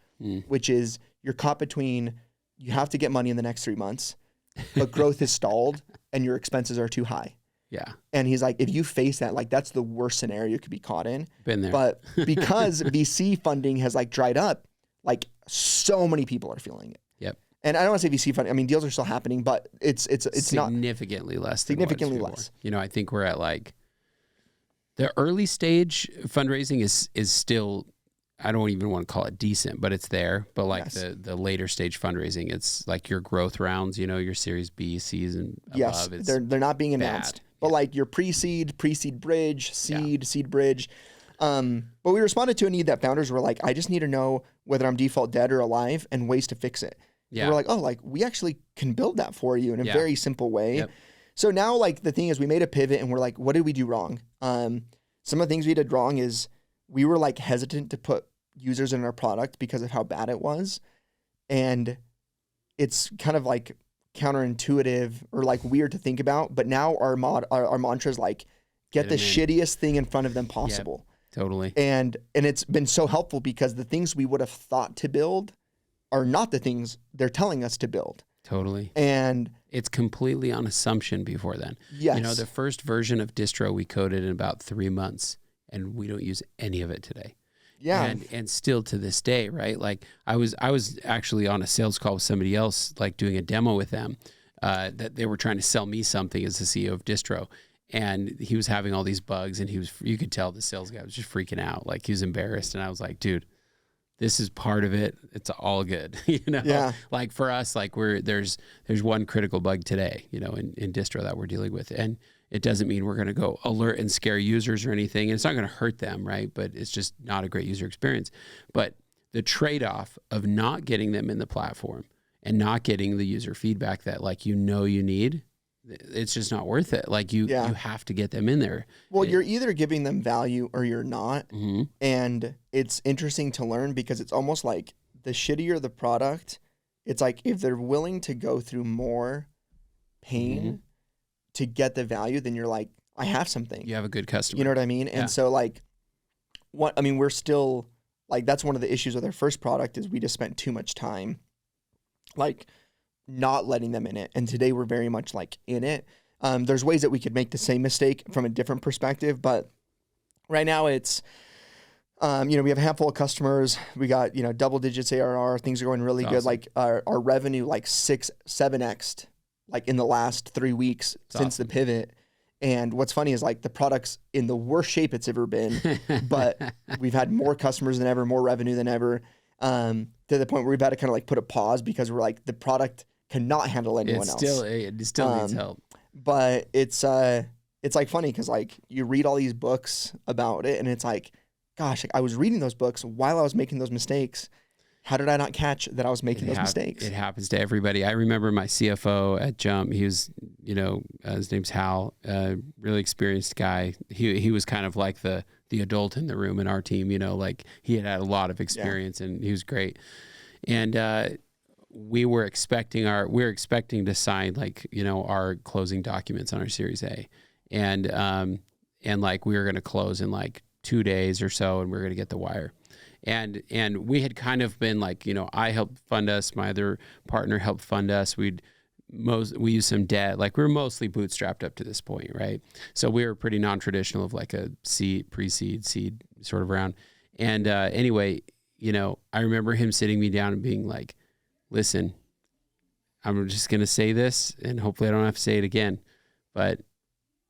which is you're caught between you have to get money in the next 3 months, but growth is stalled and your expenses are too high. Yeah. And he's like, if you face that, like that's the worst scenario you could be caught in. Been there. But because VC funding has like dried up, like so many people are feeling it. Yep. And I don't want to say VC funding. I mean, deals are still happening, but it's significantly not less. Significantly less. I think we're at like the early stage fundraising is still, I don't even want to call it decent, but it's there. But like the later stage fundraising, it's like your growth rounds, your Series B, C's and above. Yes, they're not being announced. But like your pre-seed bridge, seed bridge. But we responded to a need that founders were like, I just need to know whether I'm default dead or alive and ways to fix it. Yeah. And we're like, oh, like we actually can build that for you in a very simple way. Yep. So now like the thing is we made a pivot and we're like, what did we do wrong? Some of the things we did wrong is we were like hesitant to put users in our product because of how bad it was. And it's kind of like counterintuitive or like weird to think about, but now our mantra is like, get the shittiest thing in front of them possible. Yep, totally. And it's been so helpful because the things we would have thought to build are not the things they're telling us to build. Totally. And it's completely on assumption before then. Yes. You know, the first version of distro we coded in about 3 months, and we don't use any of it today. Yeah. And still to this day, right? Like I was actually on a sales call with somebody else, like doing a demo with them, that they were trying to sell me something as the CEO of distro. And he was having all these bugs, and you could tell the sales guy was just freaking out. Like he was embarrassed. And I was like, dude, this is part of it. It's all good. You know, yeah. Like for us, like there's one critical bug today, you know, in distro that we're dealing with. And it doesn't mean we're going to go alert and scare users or anything. And it's not going to hurt them, right? But it's just not a great user experience. But the trade-off of not getting them in the platform and not getting the user feedback that like, you need, it's just not worth it. Like you have to get them in there. Well, you're either giving them value or you're not. Mm-hmm. And it's interesting to learn because it's almost like the shittier the product, it's like if they're willing to go through more pain to get the value, then you're like, I have something. You have a good customer. You know what I mean? Yeah. And so like, we're still like, that's one of the issues with our first product is we just spent too much time like not letting them in it. And today we're very much like in it. There's ways that we could make the same mistake from a different perspective, but right now it's, we have a handful of customers. We got, double digits ARR. Things are going really good. Like our revenue, like 7x'd like in the last 3 weeks since the pivot. And what's funny is like the product's in the worst shape it's ever been, but we've had more customers than ever, more revenue than ever, to the point where we've had to kind of like put a pause because we're like, the product cannot handle anyone else. It still needs help. But it's like funny because like you read all these books about it and it's like, gosh, like I was reading those books while I was making those mistakes. How did I not catch that I was making those mistakes? It happens to everybody. I remember my CFO at Jump. He was, his name's Hal, really experienced guy. He was kind of like the adult in the room in our team. Like he had a lot of experience and he was great. And we were expecting to sign like our closing documents on our Series A, and like we were going to close in like 2 days or so, and we were going to get the wire. And we had kind of been like, I helped fund us. My other partner helped fund us. We used some debt. Like we were mostly bootstrapped up to this point, right? So we were pretty non-traditional of like a pre-seed, seed sort of round. And anyway, I remember him sitting me down and being like, listen, I'm just going to say this and hopefully I don't have to say it again, but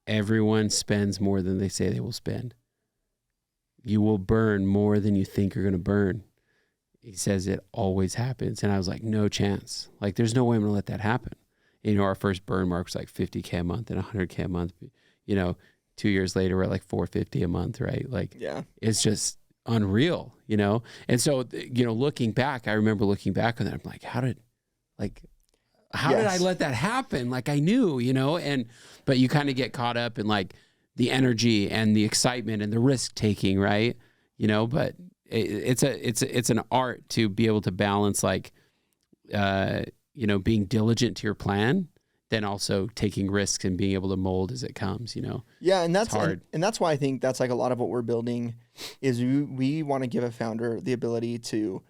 everyone spends more than they say they will spend. You will burn more than you think you're going to burn. He says it always happens. And I was like, no chance. Like, there's no way I'm going to let that happen. Our first burn mark was like $50K a month and $100K a month. 2 years later, we're at like $450 a month, right? Like, it's just unreal, And so, looking back, I remember looking back on that. I'm like, how did I let that happen? Like, I knew, but you kind of get caught up in like, the energy and the excitement and the risk taking, right? But it's an art to be able to balance like, being diligent to your plan, then also taking risks and being able to mold as it comes, Yeah. And that's hard. And that's why I think that's like a lot of what we're building is we want to give a founder the ability to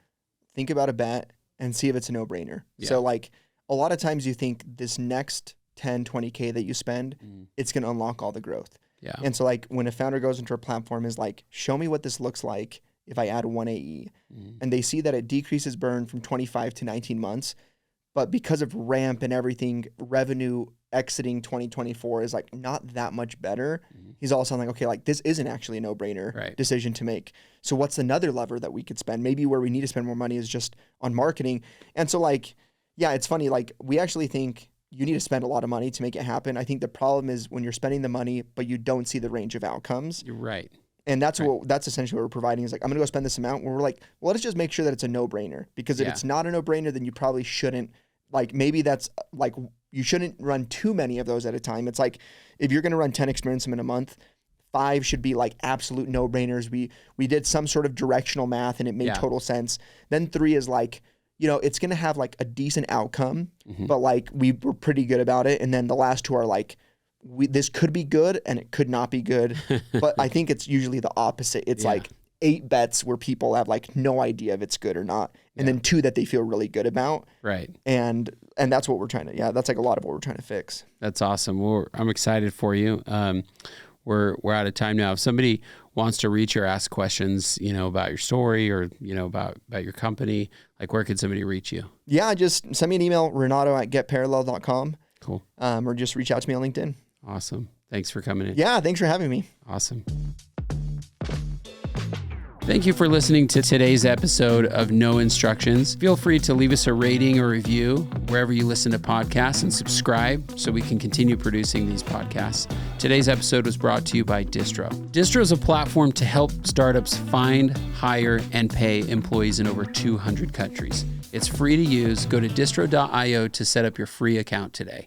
think about a bet and see if it's a no-brainer. Yeah. So like a lot of times you think this next 10, 20K that you spend, it's going to unlock all the growth. Yeah. And so like when a founder goes into a platform is like, show me what this looks like if I add 1 AE. And they see that it decreases burn from 25 to 19 months. But because of ramp and everything, revenue exiting 2024 is like not that much better. He's also like, okay, like this isn't actually a no-brainer decision to make. So what's another lever that we could spend? Maybe where we need to spend more money is just on marketing. And so like, yeah, it's funny. Like we actually think you need to spend a lot of money to make it happen. I think the problem is when you're spending the money, but you don't see the range of outcomes. You're right. And that's that's essentially what we're providing is like, I'm going to go spend this amount where we're like, well, let's just make sure that it's a no-brainer, because if it's not a no-brainer, then you probably shouldn't, like, maybe that's like, you shouldn't run too many of those at a time. It's like, if you're going to run 10 experiments in a month, 5 should be like absolute no-brainers. We did some sort of directional math and it made total sense. Then 3 is like, it's going to have like a decent outcome, but like we were pretty good about it. And then the last two are like, this could be good and it could not be good. But I think it's usually the opposite. It's like 8 bets where people have like no idea if it's good or not. And then 2 that they feel really good about. Right. And that's what we're trying to, that's like a lot of what we're trying to fix. That's awesome. Well, I'm excited for you. We're out of time now. If somebody wants to reach or ask questions, about your story or, about your company, like where could somebody reach you? Yeah, just send me an email, renato@getparallel.com. Cool. Or just reach out to me on LinkedIn. Awesome. Thanks for coming in. Yeah, thanks for having me. Awesome. Thank you for listening to today's episode of No Instructions. Feel free to leave us a rating or review wherever you listen to podcasts and subscribe so we can continue producing these podcasts. Today's episode was brought to you by Distro. Distro is a platform to help startups find, hire, and pay employees in over 200 countries. It's free to use. Go to distro.io to set up your free account today.